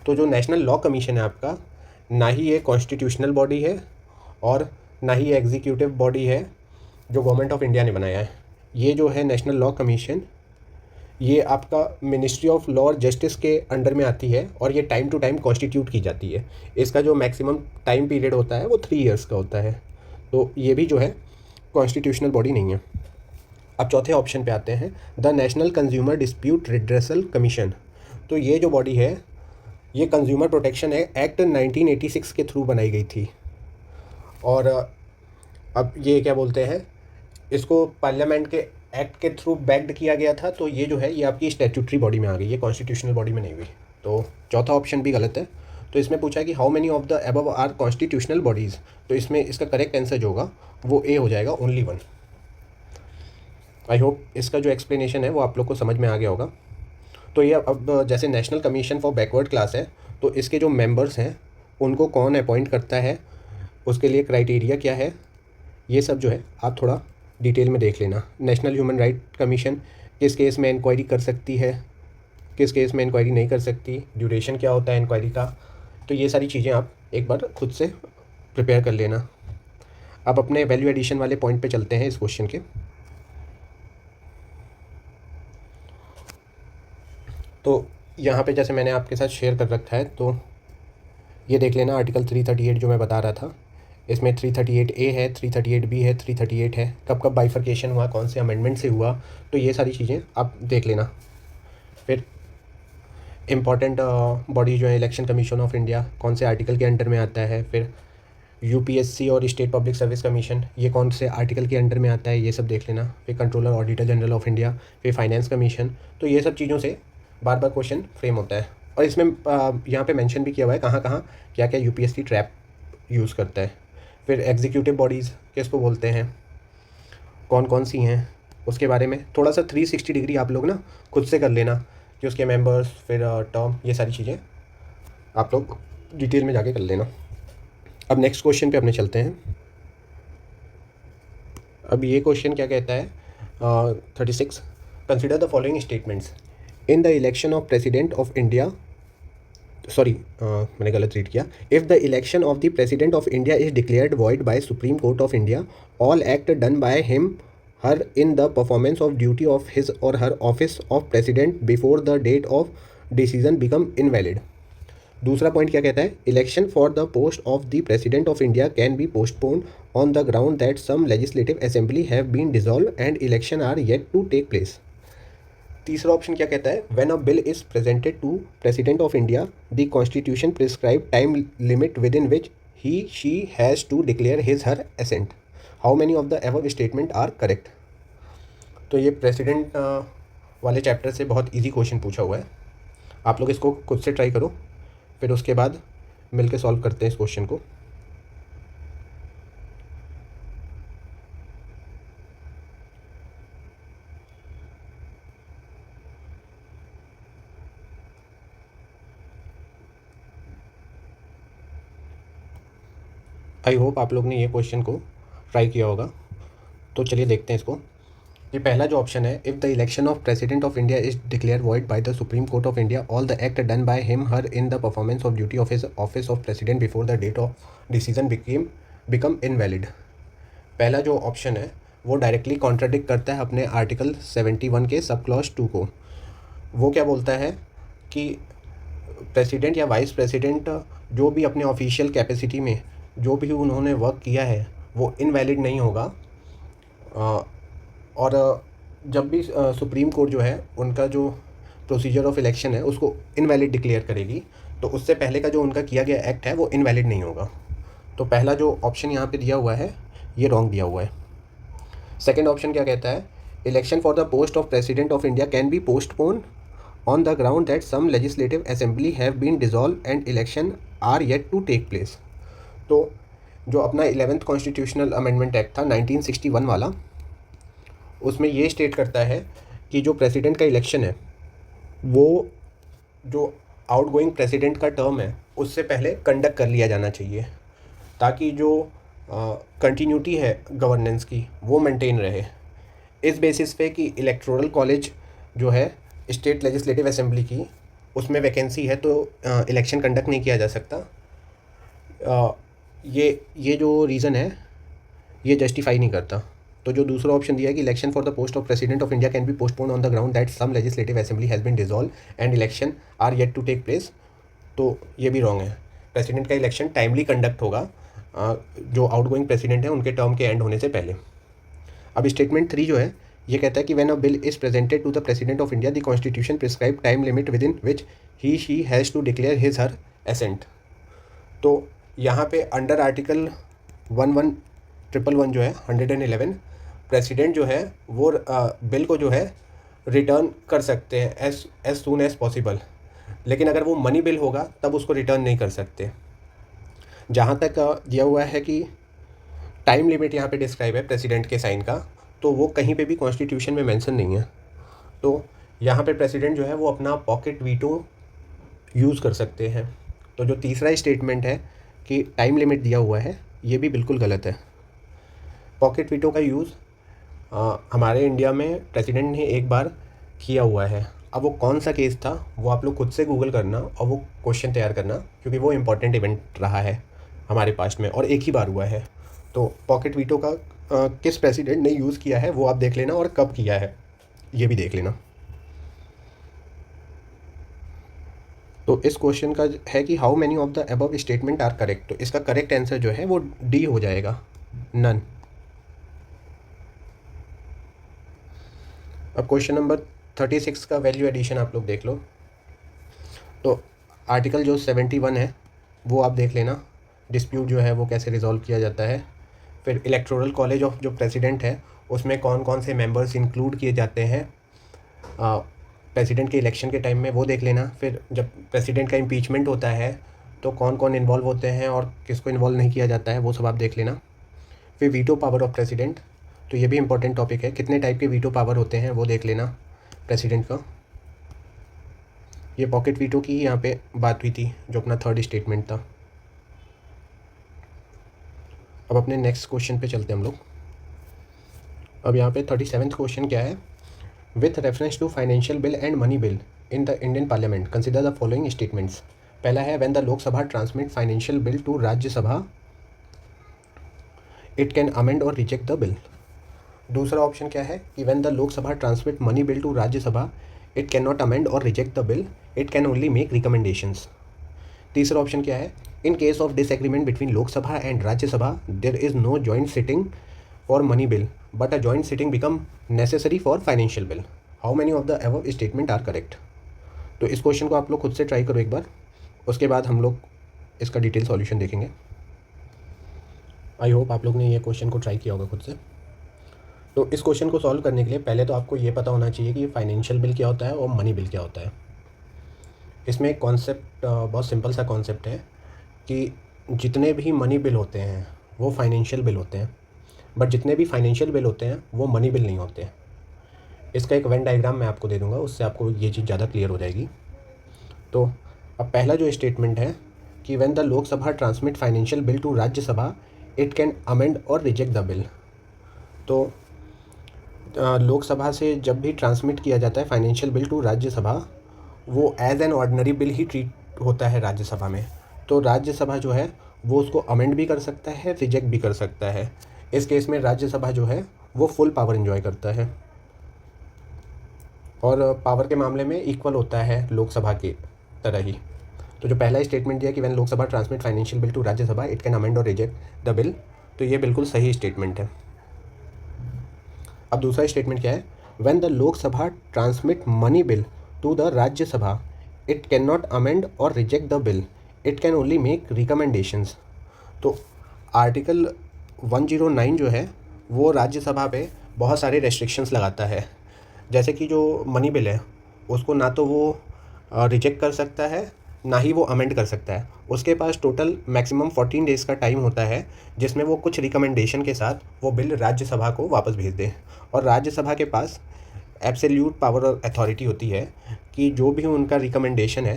तो जो नेशनल लॉ कमीशन है आपका, ना ही ये कॉन्स्टिट्यूशनल बॉडी है और ना ही ये एग्जीक्यूटिव बॉडी है जो गवर्नमेंट ऑफ इंडिया ने बनाया है। ये जो है नेशनल लॉ कमीशन, ये आपका मिनिस्ट्री ऑफ लॉ और जस्टिस के अंडर में आती है और ये टाइम टू टाइम कॉन्स्टिट्यूट की जाती है। इसका जो मैक्सिमम टाइम पीरियड होता है वो 3 ईयर्स का होता है। तो ये भी जो है कॉन्स्टिट्यूशनल बॉडी नहीं है। अब चौथे ऑप्शन पे आते हैं, the national consumer dispute redressal commission. तो ये जो बॉडी है ये कंज्यूमर प्रोटेक्शन एक्ट 1986 के थ्रू बनाई गई थी। और अब ये क्या बोलते हैं, इसको पार्लियामेंट के एक्ट के थ्रू बैक्ड किया गया था। तो ये जो है ये आपकी स्टैट्यूटरी बॉडी में आ गई, ये कॉन्स्टिट्यूशनल बॉडी में नहीं हुई। तो चौथा ऑप्शन भी गलत है। तो इसमें पूछा कि how many of the above are constitutional bodies, तो इसमें इसका करेक्ट आंसर जो होगा वो ए हो जाएगा, ओनली 1। आई होप इसका जो एक्सप्लेनेशन है वो आप लोग को समझ में आ गया होगा। तो ये अब जैसे national commission for backward class है, तो इसके जो मेंबर्स हैं उनको कौन अपॉइंट करता है, उसके लिए क्राइटेरिया क्या है, ये सब जो है आप थोड़ा डिटेल में देख लेना। नेशनल ह्यूमन राइट कमीशन किस केस में इंक्वायरी कर सकती है, किस केस में इंक्वायरी नहीं कर सकती, ड्यूरेशन क्या होता है इंक्वायरी का, तो ये सारी चीज़ें आप एक बार खुद से प्रिपेयर कर लेना। अब अपने वैल्यू एडिशन वाले पॉइंट पे चलते हैं इस क्वेश्चन के। तो यहाँ पे जैसे मैंने आपके साथ शेयर कर रखा है, तो ये देख लेना आर्टिकल 338 जो मैं बता रहा था, इसमें 338A है, 338B है, 338 है। कब कब बाइफर्केशन हुआ, कौन से अमेंडमेंट से हुआ, तो ये सारी चीज़ें आप देख लेना। फिर इम्पॉर्टेंट बॉडी जो है इलेक्शन कमीशन ऑफ इंडिया, कौन से आर्टिकल के अंडर में आता है। फिर UPSC और स्टेट पब्लिक सर्विस कमीशन, ये कौन से आर्टिकल के अंडर में आता है, ये सब देख लेना। फिर controller auditor general of India, फिर फाइनेंस कमीशन, तो ये सब चीज़ों से बार बार क्वेश्चन फ्रेम होता है। और इसमें यहाँ पे मेंशन भी किया हुआ है कहाँ कहाँ क्या क्या UPSC ट्रैप यूज़ करता है। फिर एग्जीक्यूटिव बॉडीज़ किसको बोलते हैं, कौन कौन सी हैं, उसके बारे में थोड़ा सा 360 डिग्री आप लोग ना खुद से कर लेना कि उसके मेंबर्स, फिर टर्म, ये सारी चीज़ें आप लोग डिटेल में जाके कर लेना। अब नेक्स्ट क्वेश्चन पे अपने चलते हैं। अब ये क्वेश्चन क्या कहता है, 36, consider the following statements in the election of president of India, sorry मैंने गलत रीड किया। If the election of the president of India is declared void by supreme court of India, all act done by him her in the performance of duty of his और her office of president before the date of decision become invalid. दूसरा point क्या कहता है, election for the post of the president of India can be postponed on the ground that some legislative assembly have been dissolve and election are yet to take place. तीसरा option क्या कहता है, when a bill is presented to president of India the constitution prescribe time limit within which he she has to declare his her assent. How many of the above statement are correct. तो ये president वाले chapter से बहुत easy question पूछा हुआ है, आप लोग इसको खुद से ट्राई करो, फिर उसके बाद मिल के सॉल्व करते हैं इस क्वेश्चन को। आई होप आप लोग ने ये क्वेश्चन को ट्राई किया होगा। तो चलिए देखते हैं इसको। ये पहला जो ऑप्शन है, if the election of president of India is declare void by the Supreme court of India, all the act done by him her in the performance of duty of his office of president before the date of decision become invalid. पहला जो option है वो directly contradict करता है अपने article 71 के sub clause 2 को। वो क्या बोलता है कि प्रेसिडेंट या वाइस प्रेसिडेंट जो भी अपने ऑफिशियल कैपेसिटी में जो भी उन्होंने वर्क किया है वो इनवैलिड नहीं होगा। और जब भी सुप्रीम कोर्ट जो है उनका जो प्रोसीजर ऑफ इलेक्शन है उसको इनवैलिड डिक्लेयर करेगी, तो उससे पहले का जो उनका किया गया एक्ट है वो इनवैलिड नहीं होगा। तो पहला जो ऑप्शन यहाँ पे दिया हुआ है ये रॉन्ग दिया हुआ है। सेकंड ऑप्शन क्या कहता है, election for the post of president of India can be postpone on the ground that some legislative assembly have been dissolve and election are yet to take place. तो जो अपना 11th constitutional amendment act था 1961 वाला, उसमें ये state करता है कि जो प्रेसिडेंट का इलेक्शन है वो जो आउटगोइंग प्रेसिडेंट का टर्म है उससे पहले कंडक्ट कर लिया जाना चाहिए, ताकि जो कंटिन्यूटी है गवर्नेंस की वो मेंटेन रहे। इस बेसिस पे कि इलेक्टोरल कॉलेज जो है स्टेट लेजिस्लेटिव असेंबली की उसमें वैकेंसी है तो इलेक्शन कंडक्ट नहीं किया जा सकता। ये जो रीज़न है ये जस्टिफाई नहीं करता। तो जो दूसरा ऑप्शन दिया है कि election for the post of president of India can be postpone on the ground that some legislative assembly has been dissolve and election are yet to take place, तो ये भी रॉन्ग है। प्रेसिडेंट का election timely conduct होगा जो outgoing president है उनके term के एंड होने से पहले। अब स्टेटमेंट 3 जो है ये कहता है कि when a bill is presented to the president of India the constitution prescribe time limit within which he she has to declare his her assent. तो यहाँ पे अंडर आर्टिकल 1111 जो है 111 प्रेसिडेंट जो है वो बिल को जो है रिटर्न कर सकते हैं एज सून एज पॉसिबल, लेकिन अगर वो मनी बिल होगा तब उसको रिटर्न नहीं कर सकते। जहाँ तक दिया हुआ है कि टाइम लिमिट यहाँ पे डिस्क्राइब है प्रेसिडेंट के साइन का, तो वो कहीं पे भी कॉन्स्टिट्यूशन में मेंशन नहीं है। तो यहाँ पे प्रेसिडेंट जो है वो अपना पॉकेट वीटो यूज़ कर सकते हैं। तो जो तीसरा स्टेटमेंट है कि टाइम लिमिट दिया हुआ है ये भी बिल्कुल गलत है। पॉकेट वीटो का यूज़ हमारे इंडिया में प्रेसिडेंट ने एक बार किया हुआ है। अब वो कौन सा केस था वो आप लोग खुद से गूगल करना और वो क्वेश्चन तैयार करना, क्योंकि वो इम्पॉर्टेंट इवेंट रहा है हमारे पास्ट में और एक ही बार हुआ है। तो पॉकेट वीटो का किस प्रेसिडेंट ने यूज़ किया है वो आप देख लेना और कब किया है ये भी देख लेना। तो इस क्वेश्चन का है कि how many of the above statement are correct, तो इसका करेक्ट आंसर जो है वो डी हो जाएगा, नन। अब क्वेश्चन नंबर 36 का वैल्यू एडिशन आप लोग देख लो। तो आर्टिकल जो 71 है वो आप देख लेना, डिस्प्यूट जो है वो कैसे रिजॉल्व किया जाता है। फिर इलेक्टोरल कॉलेज ऑफ जो प्रेसिडेंट है उसमें कौन कौन से मेंबर्स इंक्लूड किए जाते हैं प्रेसिडेंट के इलेक्शन के टाइम में, वो देख लेना। फिर जब प्रेसिडेंट का इम्पीचमेंट होता है तो कौन कौन इन्वॉल्व होते हैं और किसको इन्वॉल्व नहीं किया जाता है वो सब आप देख लेना। फिर वीटो पावर ऑफ प्रेसिडेंट, तो ये भी इंपॉर्टेंट टॉपिक है, कितने टाइप के वीटो पावर होते हैं वो देख लेना प्रेसिडेंट का। ये पॉकेट वीटो की यहाँ पे बात हुई थी जो अपना थर्ड स्टेटमेंट था। अब अपने नेक्स्ट क्वेश्चन पे चलते हैं हम लोग। अब यहाँ पे 37वां क्वेश्चन क्या है, with reference to financial bill and money bill in the Indian parliament consider the following statements. पहला है when the Lok Sabha transmit financial bill to Rajya Sabha it can amend और रिजेक्ट द बिल। दूसरा ऑप्शन क्या है कि when the Lok Sabha transmit money bill to Rajya Sabha it can not amend और reject the bill, it can only make recommendations. तीसरा option क्या है, in case of disagreement between Lok Sabha and Rajya Sabha there is no joint sitting for money bill but a joint sitting become necessary for financial bill. How many of the above statement are correct. तो इस question को आप लोग खुद से try करो एक बार, उसके बाद हम लोग इसका डिटेल सॉल्यूशन देखेंगे। आई होप आप लोग ने ये क्वेश्चन को ट्राई किया होगा खुद से। तो इस क्वेश्चन को सॉल्व करने के लिए पहले तो आपको ये पता होना चाहिए कि फाइनेंशियल बिल क्या होता है और मनी बिल क्या होता है। इसमें एक कॉन्सेप्ट बहुत सिंपल सा कॉन्सेप्ट है कि जितने भी मनी बिल होते हैं वो फाइनेंशियल बिल होते हैं, बट जितने भी फाइनेंशियल बिल होते हैं वो मनी बिल नहीं होते। इसका एक वेन डायग्राम मैं आपको दे दूंगा, उससे आपको ये चीज़ ज़्यादा क्लियर हो जाएगी। तो अब पहला जो स्टेटमेंट है कि when the Lok Sabha transmit financial bill to Rajya Sabha it can amend और रिजेक्ट द बिल। तो लोकसभा से जब भी ट्रांसमिट किया जाता है फाइनेंशियल बिल टू राज्यसभा वो एज एन ऑर्डिनरी बिल ही ट्रीट होता है राज्यसभा में। तो राज्यसभा जो है वो उसको अमेंड भी कर सकता है, रिजेक्ट भी कर सकता है। इस केस में राज्यसभा जो है वो फुल पावर एंजॉय करता है और पावर के मामले में इक्वल होता है लोकसभा की तरह ही। तो जो पहला स्टेटमेंट दिया कि when Lok Sabha transmit financial bill to Rajya Sabha it can amend और रिजेक्ट द बिल, तो ये बिल्कुल सही स्टेटमेंट है। अब दूसरा स्टेटमेंट क्या है, when the Lok Sabha transmit money bill to the Rajya Sabha it can not amend और reject the bill, it can only make recommendations. तो आर्टिकल 109 जो है वो राज्यसभा पे बहुत सारे रेस्ट्रिक्शंस लगाता है। जैसे कि जो मनी बिल है उसको ना तो वो रिजेक्ट कर सकता है ना ही वो अमेंड कर सकता है। उसके पास टोटल मैक्सिमम 14 डेज़ का टाइम होता है जिसमें वो कुछ रिकमेंडेशन के साथ वो बिल राज्यसभा को वापस भेज दे। और राज्यसभा के पास एब्सोल्यूट पावर और अथॉरिटी होती है कि जो भी उनका रिकमेंडेशन है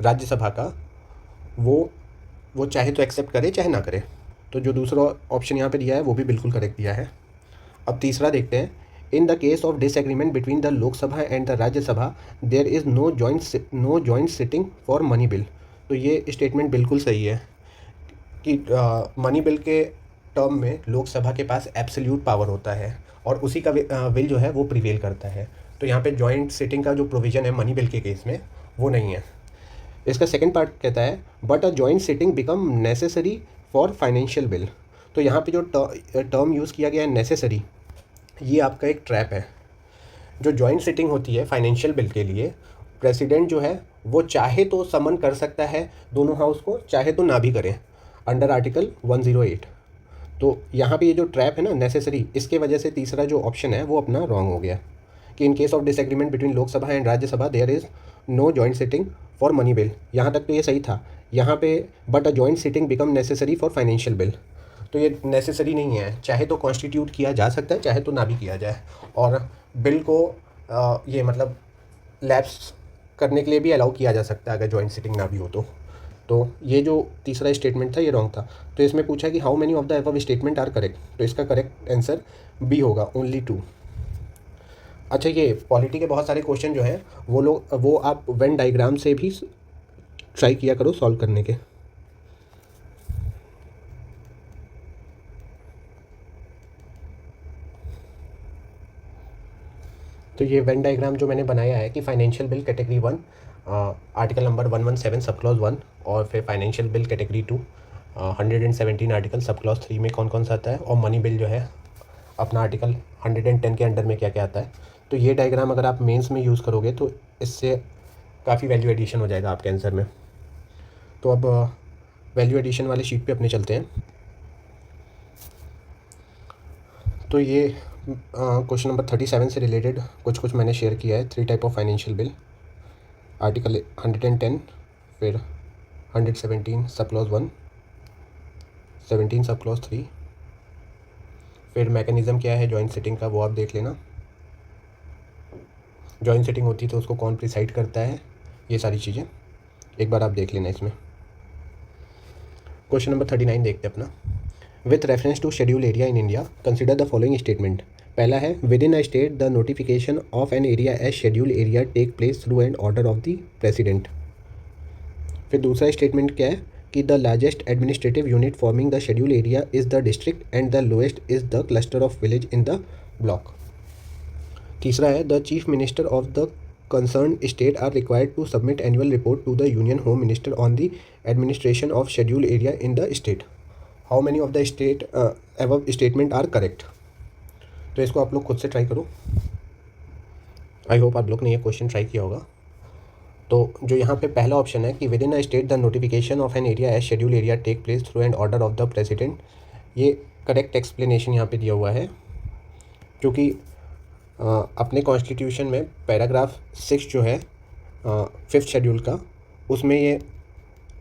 राज्यसभा का वो वो चाहे तो एक्सेप्ट करे चाहे ना करे। तो जो दूसरा ऑप्शन यहाँ पे दिया है वो भी बिल्कुल करेक्ट दिया है। अब तीसरा देखते हैं, in the case of disagreement between the Lok Sabha and the Rajya Sabha there is no joint sitting for money bill. तो ये स्टेटमेंट बिल्कुल सही है कि मनी बिल के टर्म में लोकसभा के पास एब्सोल्यूट पावर होता है और उसी का बिल जो है वो प्रिवेल करता है। तो यहाँ पे जॉइंट सिटिंग का जो प्रोविज़न है मनी बिल के केस में वो नहीं है। इसका सेकंड पार्ट कहता है but a joint sitting become necessary for financial bill. तो यहाँ पे जो टर्म यूज़ किया गया है नेसेसरी, ये आपका एक ट्रैप है। जो जॉइंट सिटिंग होती है फाइनेंशियल बिल के लिए, प्रेसिडेंट जो है वो चाहे तो समन कर सकता है दोनों हाउस को, चाहे तो ना भी करें, अंडर आर्टिकल 108। तो यहाँ पे ये जो ट्रैप है ना नेसेसरी, इसके वजह से तीसरा जो ऑप्शन है वो अपना रॉन्ग हो गया कि in case of disagreement between Lok Sabha and Rajya Sabha there is no joint sitting for money bill. यहाँ तक तो ये सही था। यहाँ पे but a joint sitting become necessary for financial bill, तो ये नेसेसरी नहीं है, चाहे तो कॉन्स्टिट्यूट किया जा सकता है चाहे तो ना भी किया जाए। और बिल को ये मतलब लैप्स करने के लिए भी अलाउ किया जा सकता है अगर जॉइंट सिटिंग ना भी हो तो ये जो तीसरा स्टेटमेंट था ये रॉन्ग था। तो इसमें पूछा कि how many of the above statement are correct, तो इसका करेक्ट आंसर बी होगा, ओनली 2। अच्छा, ये पॉलिटी के बहुत सारे क्वेश्चन जो हैं वो आप वेन डायग्राम से भी ट्राई किया करो सॉल्व करने के। तो ये वेन डायग्राम जो मैंने बनाया है कि financial bill category 1 article number 117 sub clause 1, और फिर फाइनेंशियल बिल कैटेगरी 2 117 आर्टिकल सब क्लॉज 3 में कौन कौन सा आता है, और मनी बिल जो है अपना आर्टिकल 110 के अंडर में क्या क्या आता है। तो ये डायग्राम अगर आप मेंस में यूज़ करोगे तो इससे काफ़ी वैल्यू एडिशन हो जाएगा आपके आंसर में। तो अब वैल्यू एडिशन वाले शीट पे अपने चलते हैं। तो ये क्वेश्चन नंबर 37 से रिलेटेड कुछ मैंने शेयर किया है। 3 type of financial bill, article 110, फिर 117 सब क्लॉज 1, 17 सब क्लॉज 3, फिर मैकेनिज़्म क्या है जॉइंट सिटिंग का वो आप देख लेना। जॉइंट सिटिंग होती है तो उसको कौन प्रिसाइड करता है, ये सारी चीज़ें एक बार आप देख लेना इसमें। क्वेश्चन नंबर 39 देखते हैं अपना। With reference to schedule area in India consider the following statement. पहला है within a state the notification of an area as schedule area take place through an order of the president. फिर दूसरा statement क्या है कि the largest administrative unit forming the schedule area is the district and the lowest is the cluster of village in the block. तीसरा है the chief minister of the concerned state are required to submit annual report to the Union Home Minister on the administration of scheduled area in the state. How many of the state above statement are correct? तो इसको आप लोग खुद से try करो। आई hope आप लोग ने ये क्वेश्चन ट्राई किया होगा। तो जो यहाँ पे पहला ऑप्शन है कि within a state the notification of an area as schedule area take place through an order of the president, ये करेक्ट एक्सप्लेनेशन यहाँ पे दिया हुआ है, क्योंकि अपने कॉन्स्टिट्यूशन में पैराग्राफ 6 जो है 5th शेड्यूल का, उसमें ये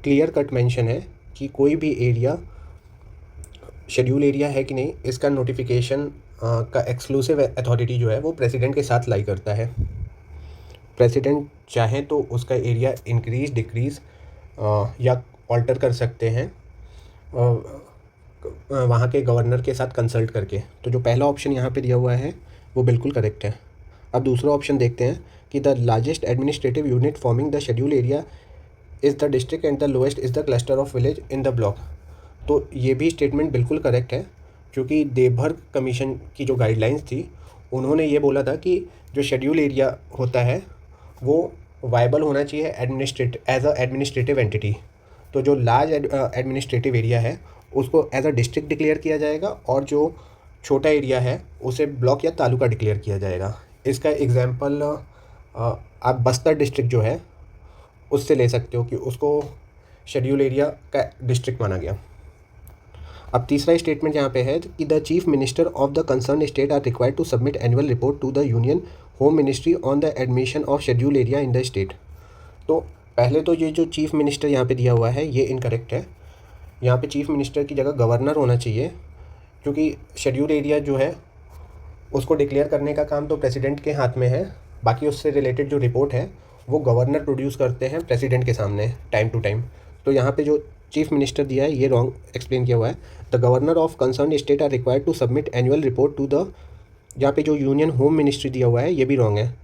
क्लियर कट मेंशन है कि कोई भी एरिया शेड्यूल एरिया है कि नहीं, इसका नोटिफिकेशन का एक्सक्लूसिव अथॉरिटी जो है वो प्रेसिडेंट के साथ लाई करता है। प्रेसिडेंट चाहे तो उसका एरिया इंक्रीज डिक्रीज़ या ऑल्टर कर सकते हैं वहाँ के गवर्नर के साथ कंसल्ट करके। तो जो पहला ऑप्शन यहाँ पे दिया हुआ है वो बिल्कुल करेक्ट है। अब दूसरा ऑप्शन देखते हैं कि the largest administrative unit forming the schedule area is the district and the lowest is the cluster of village in the block. तो ये भी स्टेटमेंट बिल्कुल करेक्ट है, क्योंकि देवभर कमीशन की जो गाइडलाइंस थी उन्होंने ये बोला था कि जो शेड्यूल एरिया होता है वो वायबल होना चाहिए एज अ एडमिनिस्ट्रेटिव एंटिटी। तो जो लार्ज एडमिनिस्ट्रेटिव एरिया है उसको एज अ डिस्ट्रिक्ट डिक्लेयर किया जाएगा, और जो छोटा एरिया है उसे ब्लॉक या तालुका डिक्लेयर किया जाएगा। इसका एग्जांपल आप बस्तर डिस्ट्रिक्ट जो है उससे ले सकते हो कि उसको शेड्यूल एरिया का डिस्ट्रिक्ट माना गया। अब तीसरा स्टेटमेंट यहाँ पे है कि the chief minister of the concern state are required to submit annual report to the union home ministry on the admission of schedule area in the state. तो पहले तो ये जो चीफ मिनिस्टर यहाँ पे दिया हुआ है ये इनकरेक्ट है। यहाँ पे चीफ मिनिस्टर की जगह गवर्नर होना चाहिए, क्योंकि शेड्यूल एरिया जो है उसको डिक्लेयर करने का काम तो प्रेसिडेंट के हाथ में है, बाकी उससे रिलेटेड जो रिपोर्ट है वो गवर्नर प्रोड्यूस करते हैं प्रेसिडेंट के सामने टाइम टू टाइम। तो यहाँ पे जो चीफ मिनिस्टर दिया है, ये रॉन्ग एक्सप्लेन किया हुआ है। The governor of concern state are required to submit annual report to the, यहाँ पे जो यूनियन होम मिनिस्ट्री दिया हुआ है ये भी रॉन्ग है।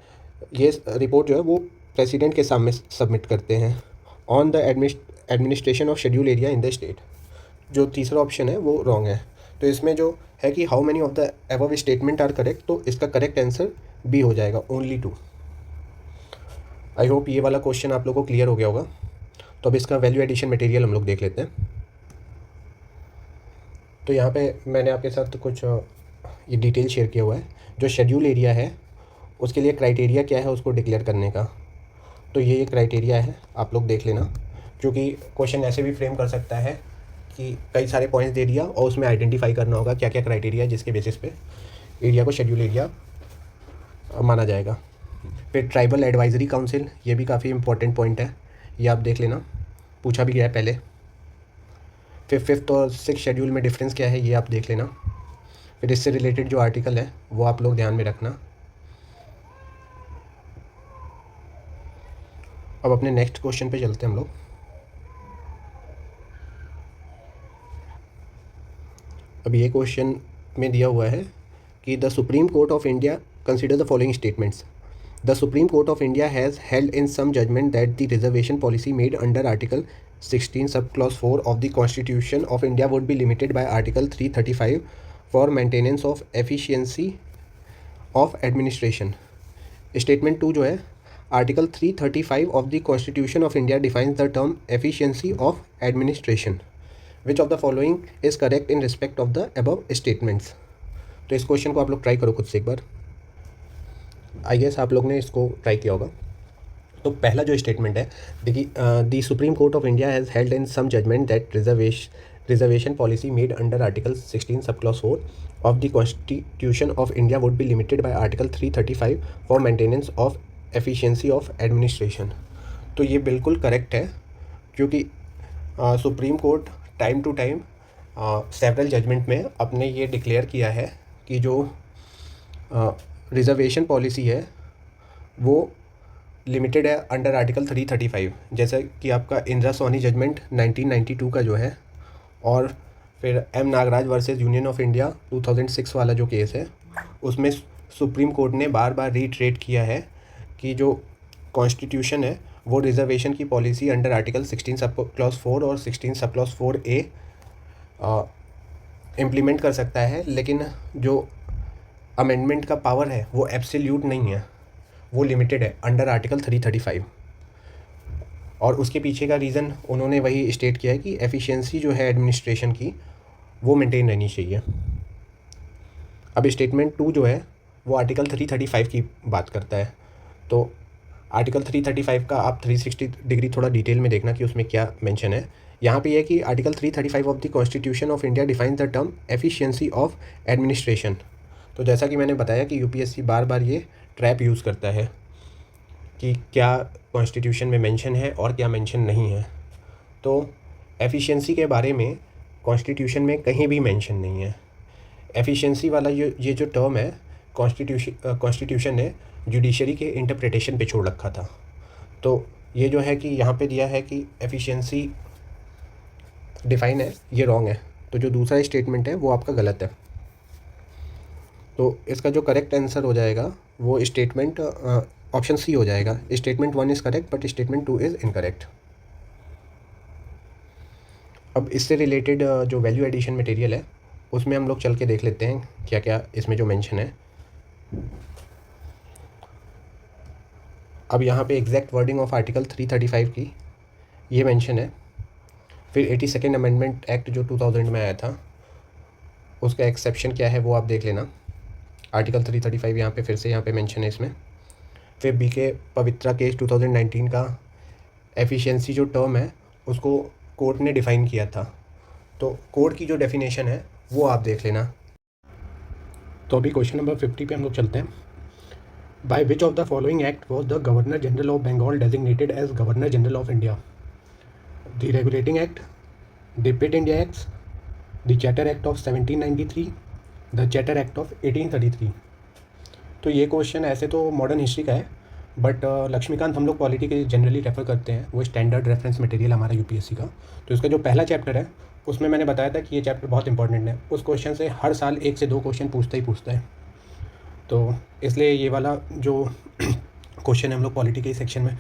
ये रिपोर्ट जो है वो प्रेसिडेंट के सामने सबमिट करते हैं। On the administration of schedule area in the state, जो तीसरा ऑप्शन है वो रॉन्ग है। तो इसमें जो है कि how many of the above statement are correct, तो इसका करेक्ट आंसर बी हो जाएगा, ओनली 2। आई होप ये वाला क्वेश्चन आप लोगों को क्लियर हो गया होगा। तो अब इसका वैल्यू एडिशन मटेरियल हम लोग देख लेते हैं। तो यहाँ पे मैंने आपके साथ कुछ ये डिटेल शेयर किया हुआ है। जो शेड्यूल एरिया है उसके लिए क्राइटेरिया क्या है उसको डिक्लेयर करने का, तो ये क्राइटेरिया है, आप लोग देख लेना, क्योंकि क्वेश्चन ऐसे भी फ्रेम कर सकता है कि कई सारे पॉइंट्स दे दिया और उसमें आइडेंटिफाई करना होगा क्या क्या क्राइटेरिया है जिसके बेसिस पे एरिया को शेड्यूल एरिया माना जाएगा। फिर ट्राइबल एडवाइजरी काउंसिल, ये भी काफ़ी इंपॉर्टेंट पॉइंट है, ये आप देख लेना, पूछा भी गया है पहले। फिर 5th और 6th शेड्यूल में डिफरेंस क्या है ये आप देख लेना। फिर इससे रिलेटेड जो आर्टिकल है वो आप लोग ध्यान में रखना। अब अपने नेक्स्ट क्वेश्चन पे चलते हैं हम लोग। अब ये क्वेश्चन में दिया हुआ है कि the Supreme court of India consider the following statements. The Supreme court of India has held in some judgement that the reservation policy made under article 16 sub clause 4 of the constitution of India would be limited by article 335 for maintenance of efficiency of administration. Statement 2 जो है, article 335 of the constitution of India defines the term efficiency of administration. Which of the following is correct in respect of the above statements. तो इस question को आप लोग try करो खुद से एक बार, आई गेस आप लोग ने इसको ट्राई किया होगा। तो पहला जो स्टेटमेंट है, देखिए, the Supreme court of India has held in some judgement that reservation policy made under article 16 sub clause 4 of the constitution of India would be limited by article 335 for maintenance of efficiency of administration. तो ये बिल्कुल correct है, क्योंकि Supreme Court time to time several judgement में अपने ये declare किया है कि जो रिजर्वेशन पॉलिसी है वो लिमिटेड है अंडर आर्टिकल 335, जैसा कि आपका इंदिरा सोनी जजमेंट 1992 का जो है, और फिर M Nagaraj versus union of India 2006 वाला जो केस है, उसमें सुप्रीम कोर्ट ने बार बार रीट्रेट किया है कि जो कॉन्स्टिट्यूशन है वो रिजर्वेशन की policy under article 16 sub clause 4 और 16 सब क्लॉज 4A इम्प्लीमेंट कर सकता है, लेकिन जो अमेंडमेंट का पावर है वो एब्सोल्यूट नहीं है, वो लिमिटेड है अंडर आर्टिकल 335। और उसके पीछे का रीज़न उन्होंने वही स्टेट किया है कि एफिशिएंसी जो है एडमिनिस्ट्रेशन की वो मेंटेन रहनी चाहिए। अब स्टेटमेंट 2 जो है वो आर्टिकल 335 की बात करता है। तो आर्टिकल 335 का आप 360 डिग्री थोड़ा डिटेल में देखना कि उसमें क्या मेंशन है। यहाँ पे यह है कि article 335 of the constitution of India defines the term efficiency of administration. तो जैसा कि मैंने बताया कि यूपीएससी बार बार ये ट्रैप यूज़ करता है कि क्या कॉन्स्टिट्यूशन में मेंशन है और क्या मेंशन नहीं है। तो एफिशिएंसी के बारे में कॉन्स्टिट्यूशन में कहीं भी मेंशन नहीं है। एफिशिएंसी वाला ये जो टर्म है कॉन्स्टिट्यूशन ने जुडिशरी के इंटरप्रिटेशन पे छोड़ रखा था। तो ये जो है कि यहाँ पे दिया है कि एफिशिएंसी डिफाइन है, ये रॉन्ग है। तो जो दूसरा स्टेटमेंट है वो आपका गलत है। तो इसका जो करेक्ट आंसर हो जाएगा वो स्टेटमेंट ऑप्शन सी हो जाएगा। Statement 1 is correct but statement 2 is incorrect. अब इससे रिलेटेड जो वैल्यू एडिशन मटेरियल है उसमें हम लोग चल के देख लेते हैं क्या क्या इसमें जो मेंशन है। अब यहाँ पे एग्जैक्ट वर्डिंग ऑफ आर्टिकल 335 की ये मेंशन है। फिर 82nd अमेंडमेंट एक्ट जो 2000 में आया था उसका एक्सेप्शन क्या है वो आप देख लेना। आर्टिकल 335 यहाँ पे फिर से यहाँ पे मेंशन है इसमें। फिर बीके पवित्रा केस 2019 का एफिशिएंसी जो टर्म है उसको कोर्ट ने डिफ़ाइन किया था। तो कोर्ट की जो डेफिनेशन है वो आप देख लेना। तो अभी क्वेश्चन नंबर 50 पे हम लोग चलते हैं। By which of the following act was the governor general of Bengal designated as governor general of India? The regulating act, the Pitt India acts, the charter act of 1793, the charter act of 1833। तो ये question ऐसे तो modern history का है, but Laxmikant हम लोग polity के generally refer करते हैं, वो स्टैंडर्ड रेफरेंस मटेरियल हमारा यूपीएससी का। तो इसका जो पहला चैप्टर है उसमें मैंने बताया था कि ये चैप्टर बहुत इंपॉर्टेंट है, उस क्वेश्चन से हर साल 1 से 2 क्वेश्चन पूछता ही पूछता है। तो इसलिए ये वाला जो क्वेश्चन है हम लोग पॉलिटी के सेक्शन में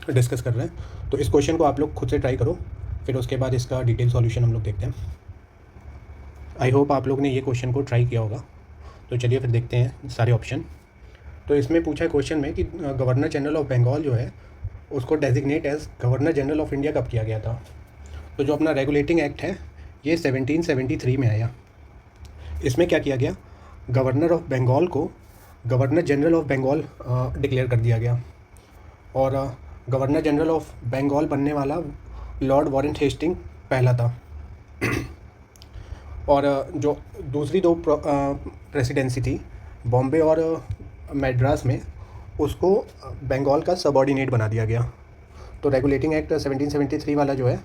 डिस्कस कर रहे हैं। तो इस क्वेश्चन को आप लोग खुद से ट्राई करो, फिर उसके बाद इसका डिटेल सॉल्यूशन हम लोग देखते हैं। आई होप आप लोग ने ये क्वेश्चन को ट्राई किया होगा। तो चलिए फिर देखते हैं सारे ऑप्शन। तो इसमें पूछा है क्वेश्चन में कि गवर्नर जनरल ऑफ बंगाल जो है उसको designate as governor general of India कब किया गया था। तो जो अपना रेगुलेटिंग एक्ट है ये 1773 में आया। इसमें क्या किया गया, गवर्नर ऑफ बंगाल को governor general of Bengal declare कर दिया गया, और गवर्नर जनरल ऑफ बंगाल बनने वाला लॉर्ड वॉरेन हेस्टिंग पहला था। और जो दूसरी दो प्रेसिडेंसी थी बॉम्बे और मद्रास में, उसको बंगाल का सबऑर्डिनेट बना दिया गया। तो रेगुलेटिंग एक्ट 1773 वाला जो है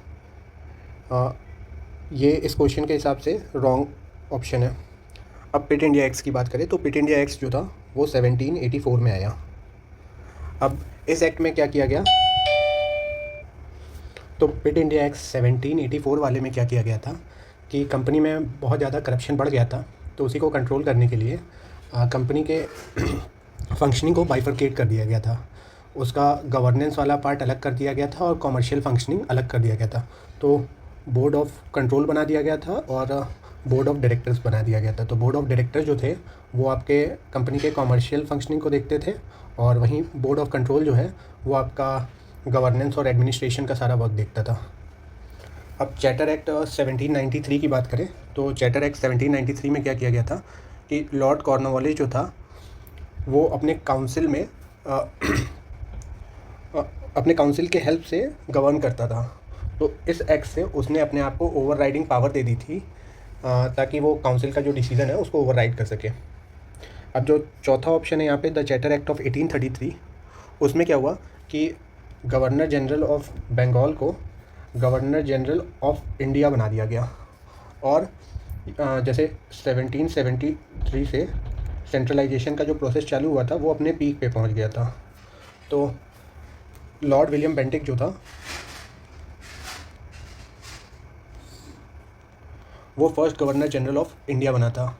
ये इस क्वेश्चन के हिसाब से रॉन्ग ऑप्शन है। अब पिट इंडिया एक्ट की बात करें तो पिट इंडिया एक्ट जो था वो 1784 में आया। अब इस एक्ट में क्या किया गया, तो पिट इंडिया एक्ट 1784 वाले में क्या किया गया था कि कंपनी में बहुत ज़्यादा करप्शन बढ़ गया था, तो उसी को कंट्रोल करने के लिए कंपनी के फंक्शनिंग को बाइफरकेट कर दिया गया था। उसका गवर्नेंस वाला पार्ट अलग कर दिया गया था और कॉमर्शियल फंक्शनिंग अलग कर दिया गया था। तो बोर्ड ऑफ कंट्रोल बना दिया गया था और बोर्ड ऑफ डायरेक्टर्स बना दिया गया था। तो बोर्ड ऑफ डायरेक्टर्स जो थे वो आपके कंपनी के कॉमर्शियल फंक्शनिंग को देखते थे, और वहीं बोर्ड ऑफ कंट्रोल जो है वो आपका गवर्नेंस और एडमिनिस्ट्रेशन का सारा वर्क देखता था। अब चार्टर एक्ट 1793 की बात करें तो चार्टर एक्ट 1793 में क्या किया गया था कि लॉर्ड कॉर्नवालिस जो था वो अपने काउंसिल में अपने काउंसिल के हेल्प से गवर्न करता था। तो इस एक्ट से उसने अपने आप को ओवरराइडिंग पावर दे दी थी ताकि वो काउंसिल का जो डिसीज़न है उसको ओवरराइड कर सके। अब जो चौथा ऑप्शन है यहाँ पे द चार्टर एक्ट ऑफ 1833, उसमें क्या हुआ कि गवर्नर जनरल ऑफ बंगाल को गवर्नर जनरल ऑफ इंडिया बना दिया गया, और जैसे 1773 से सेंट्रलाइजेशन का जो प्रोसेस चालू हुआ था वो अपने पीक पे पहुंच गया था। तो लॉर्ड विलियम बेंटिक जो था वो first governor general of India बना था।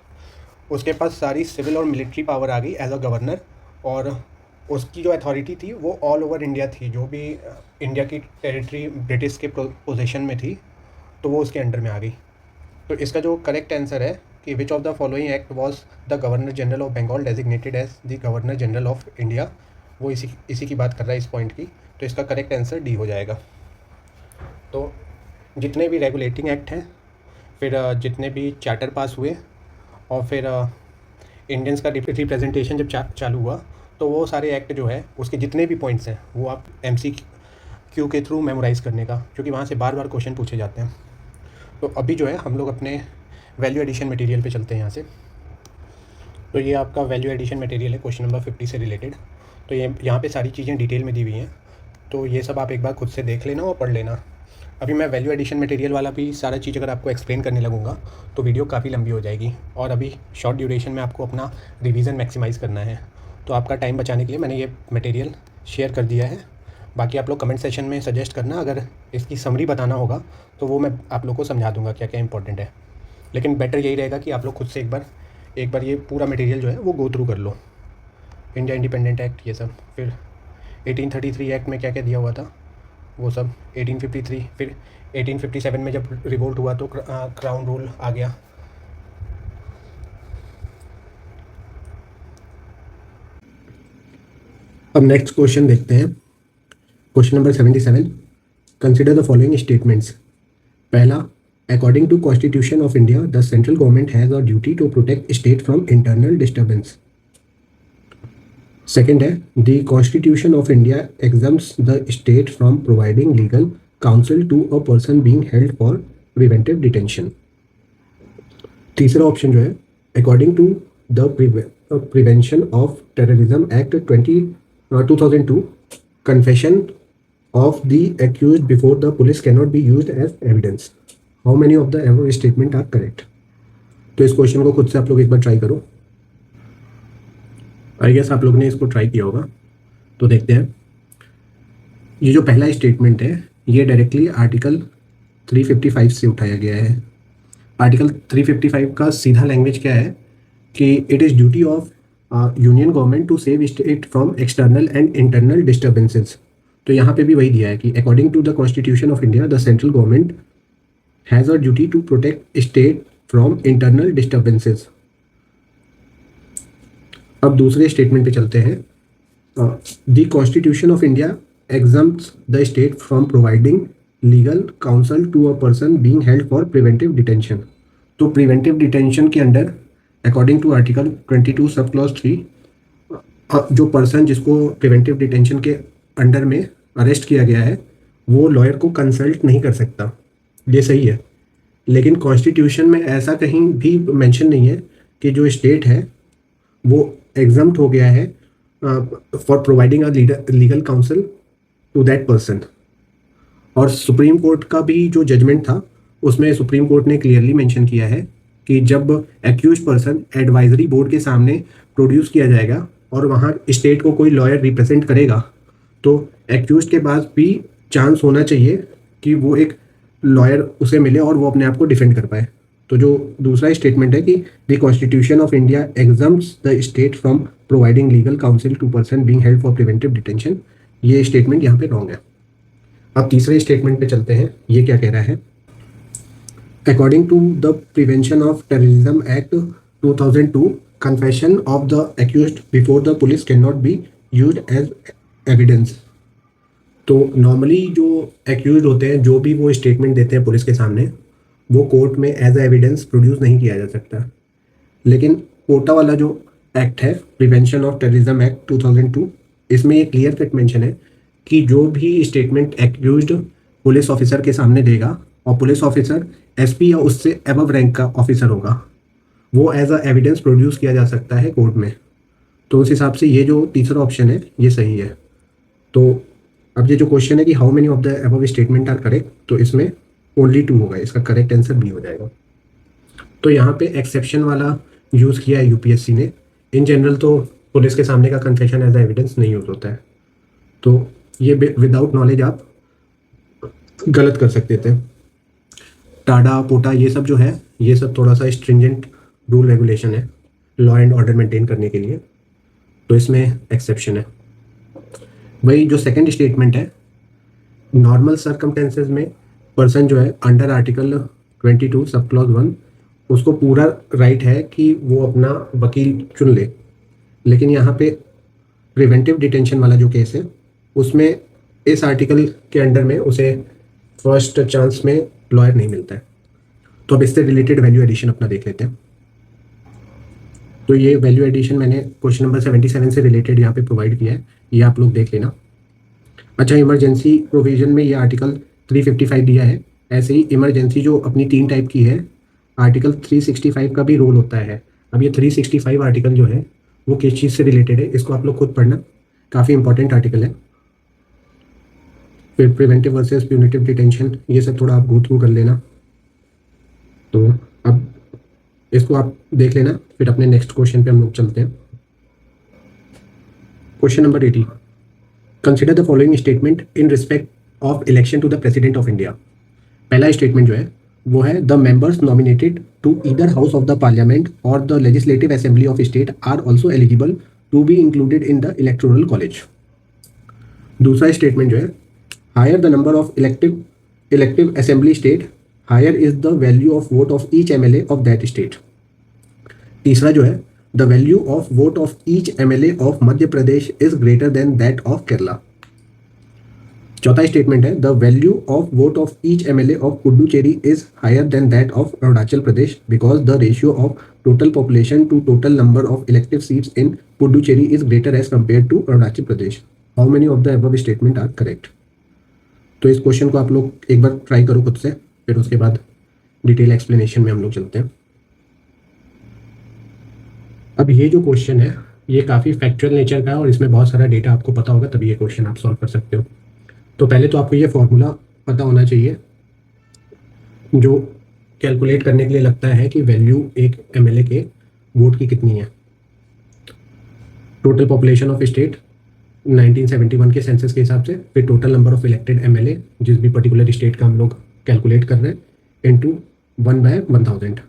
उसके पास सारी सिविल और मिलिट्री पावर आ गई एज अ गवर्नर, और उसकी जो अथॉरिटी थी वो ऑल ओवर इंडिया थी। जो भी इंडिया की टेरिटरी ब्रिटिश के पोजीशन में थी तो वो उसके अंडर में आ गई। तो इसका जो करेक्ट आंसर है कि which of the following act was the governor general of Bengal designated as the governor general of India, वो इसी की बात कर रहा है इस पॉइंट की। तो इसका करेक्ट आंसर डी हो जाएगा। तो जितने भी रेगुलेटिंग एक्ट हैं, फिर जितने भी चार्टर पास हुए, और फिर इंडियंस का रिप्रेजेंटेशन जब चालू हुआ, तो वो सारे एक्ट जो है उसके जितने भी पॉइंट्स हैं वो आप MCQ के थ्रू मेमोराइज़ करने का, क्योंकि वहाँ से बार बार क्वेश्चन पूछे जाते हैं। तो अभी जो है हम लोग अपने वैल्यू एडिशन मटेरियल पे चलते हैं यहाँ से। तो ये आपका वैल्यू एडिशन मटेरियल है क्वेश्चन नंबर 50 से रिलेटेड। तो ये यहाँ पे सारी चीज़ें डिटेल में दी हुई हैं, तो ये सब आप एक बार खुद से देख लेना और पढ़ लेना। अभी मैं वैल्यू एडिशन मटेरियल वाला भी सारा चीज़ अगर आपको एक्सप्लेन करने लगूँगा तो वीडियो काफ़ी लंबी हो जाएगी, और अभी शॉर्ट ड्यूरेशन में आपको अपना रिवीजन मैक्सिमाइज़ करना है। तो आपका टाइम बचाने के लिए मैंने ये मटेरियल शेयर कर दिया है। बाकी आप लोग कमेंट सेशन में सजेस्ट करना, अगर इसकी समरी बताना होगा तो वो मैं आप लोग को समझा दूँगा क्या क्या इंपॉर्टेंट है। लेकिन बेटर यही रहेगा कि आप लोग खुद से एक बार ये पूरा मटेरियल जो है वो गो थ्रू कर लो। इंडिया इंडिपेंडेंट एक्ट ये सब, फिर 1833 एक्ट में क्या क्या दिया हुआ था वो सब, 1853, फिर 1857 में जब रिवोल्ट हुआ तो क्राउन रूल आ गया। अब नेक्स्ट क्वेश्चन देखते हैं। Question number 77, consider the following statements. पहला, according to constitution of India the central government has a duty to protect state from internal disturbance. Second है, the constitution of India exempts the state from providing legal counsel to a person being held for preventive detention. तीसरा option जो है, according to the prevention of terrorism act 2002, confession of the accused before the police cannot be used as evidence. How many of the above statement are correct? तो इस question को खुद से आप लोग एक बार ट्राई करो। आई गेस आप लोग ने इसको ट्राई किया होगा। तो देखते हैं। ये जो पहला स्टेटमेंट है ये डायरेक्टली आर्टिकल 355 से उठाया गया है। आर्टिकल 355 का सीधा लैंग्वेज क्या है कि it is duty of union government to save state from external and internal disturbances. तो यहाँ पे भी वही दिया है कि according to the constitution of India the central government has a duty to protect state from internal disturbances. अब दूसरे स्टेटमेंट पे चलते हैं। The constitution of India exempts the state from providing legal counsel to a person being held for preventive detention। तो preventive detention के under according to article 22 sub clause 3 जो person जिसको preventive detention के under में arrest किया गया है वो लॉयर को कंसल्ट नहीं कर सकता। ये सही है, लेकिन कॉन्स्टिट्यूशन में ऐसा कहीं भी मेंशन नहीं है कि जो स्टेट है वो एग्जम्प्ट हो गया है for providing a legal counsel to that person. और सुप्रीम कोर्ट का भी जो जजमेंट था उसमें सुप्रीम कोर्ट ने क्लियरली मेंशन किया है कि जब एक्यूज पर्सन एडवाइजरी बोर्ड के सामने प्रोड्यूस किया जाएगा और वहाँ स्टेट को कोई लॉयर रिप्रेजेंट करेगा तो एक्यूज के पास भी चांस होना चाहिए कि वो एक लॉयर उसे मिले और वो अपने आप को डिफेंड कर पाए। तो जो दूसरा स्टेटमेंट है कि the constitution of India exempts the state from providing legal counsel to person being held for preventive detention, ये स्टेटमेंट यहाँ पे रॉन्ग है। अब तीसरे स्टेटमेंट पे चलते हैं। ये क्या कह रहा है? According to the prevention of terrorism act 2002 confession of the accused before the police can not be used as evidence. तो नॉर्मली जो एक्यूज्ड होते हैं जो भी वो स्टेटमेंट देते हैं पुलिस के सामने वो कोर्ट में एज एविडेंस प्रोड्यूस नहीं किया जा सकता। लेकिन कोटा वाला जो एक्ट है प्रिवेंशन ऑफ टेररिज्म एक्ट 2002 इसमें ये क्लियर कट मेंशन है कि जो भी स्टेटमेंट एक्यूज्ड पुलिस ऑफिसर के सामने देगा और पुलिस ऑफिसर एसपी या उससे अबव रैंक का ऑफिसर होगा वो एज अ एविडेंस प्रोड्यूस किया जा सकता है कोर्ट में। तो उस हिसाब से ये जो तीसरा ऑप्शन है ये सही है। तो अब ये जो क्वेश्चन है कि how many of the above statement are correct, तो इसमें ओनली 2 होगा, इसका करेक्ट आंसर बी हो जाएगा। तो यहाँ पे एक्सेप्शन वाला यूज़ किया है यूपीएससी ने। इन जनरल तो पुलिस के सामने का कन्फेशन एज एविडेंस नहीं यूज होता है, तो ये विदाउट नॉलेज आप गलत कर सकते थे। टाडा पोटा ये सब जो है ये सब थोड़ा सा स्ट्रिंजेंट रूल रेगुलेशन है लॉ एंड ऑर्डर मेंटेन करने के लिए, तो इसमें एक्सेप्शन है। वही जो सेकंड स्टेटमेंट है नॉर्मल सर्कमस्टेंसेस में पर्सन जो है अंडर आर्टिकल 22 सब क्लॉज 1 उसको पूरा राइट है कि वो अपना वकील चुन ले, लेकिन यहाँ पे प्रिवेंटिव डिटेंशन वाला जो केस है उसमें इस आर्टिकल के अंडर में उसे फर्स्ट चांस में लॉयर नहीं मिलता है। तो अब इससे रिलेटेड वैल्यू एडिशन अपना देख लेते हैं। तो ये वैल्यू एडिशन मैंने क्वेश्चन नंबर 77 से रिलेटेड यहाँ पे प्रोवाइड किया है, ये आप लोग देख लेना। अच्छा, इमरजेंसी प्रोविजन में ये आर्टिकल 355 दिया है। ऐसे ही इमरजेंसी जो अपनी 3 टाइप की है आर्टिकल 365 का भी रोल होता है। अब ये 365 आर्टिकल जो है वो किस चीज़ से रिलेटेड है इसको आप लोग खुद पढ़ना, काफ़ी इंपॉर्टेंट आर्टिकल है। फिर प्रिवेंटिव वर्सेस प्यूनिटिव डिटेंशन ये सब थोड़ा आप गो थ्रू कर लेना। तो अब इसको आप देख लेना, फिर अपने नेक्स्ट क्वेश्चन पे हम लोग चलते हैं। Question number 80, consider the following statement in respect of election to the president of India. पहला स्टेटमेंट जो है वो है the members nominated to either house of the parliament और the legislative assembly of state are also eligible to be included in the electoral college. दूसरा statement जो है higher the number of elective assembly state higher is the value of vote of each MLA of that state. तीसरा जो है the value of vote of each MLA of Madhya Pradesh is greater than that of Kerala. चौथा statement है the value of vote of each MLA of Puducherry is higher than that of Arunachal Pradesh because the ratio of total population to total number of elective seats in Puducherry is greater as compare to Arunachal Pradesh. How many of the above statement are correct. तो इस question को आप लोग एक बार try करो खुद से, फिर उसके बाद डिटेल एक्सप्लेनेशन में हम लोग चलते हैं। अब ये जो क्वेश्चन है ये काफ़ी फैक्चुअल नेचर का है और इसमें बहुत सारा डेटा आपको पता होगा तभी ये क्वेश्चन आप सॉल्व कर सकते हो। तो पहले तो आपको ये फॉर्मूला पता होना चाहिए जो कैलकुलेट करने के लिए लगता है कि वैल्यू एक एमएलए के वोट की कितनी है। टोटल पॉपुलेशन ऑफ स्टेट 1971 के सेंसस के हिसाब से, फिर total number of elected MLA जिस भी पर्टिकुलर स्टेट का हम लोग कैलकुलेट कर रहे हैं, इनटू 1/1000।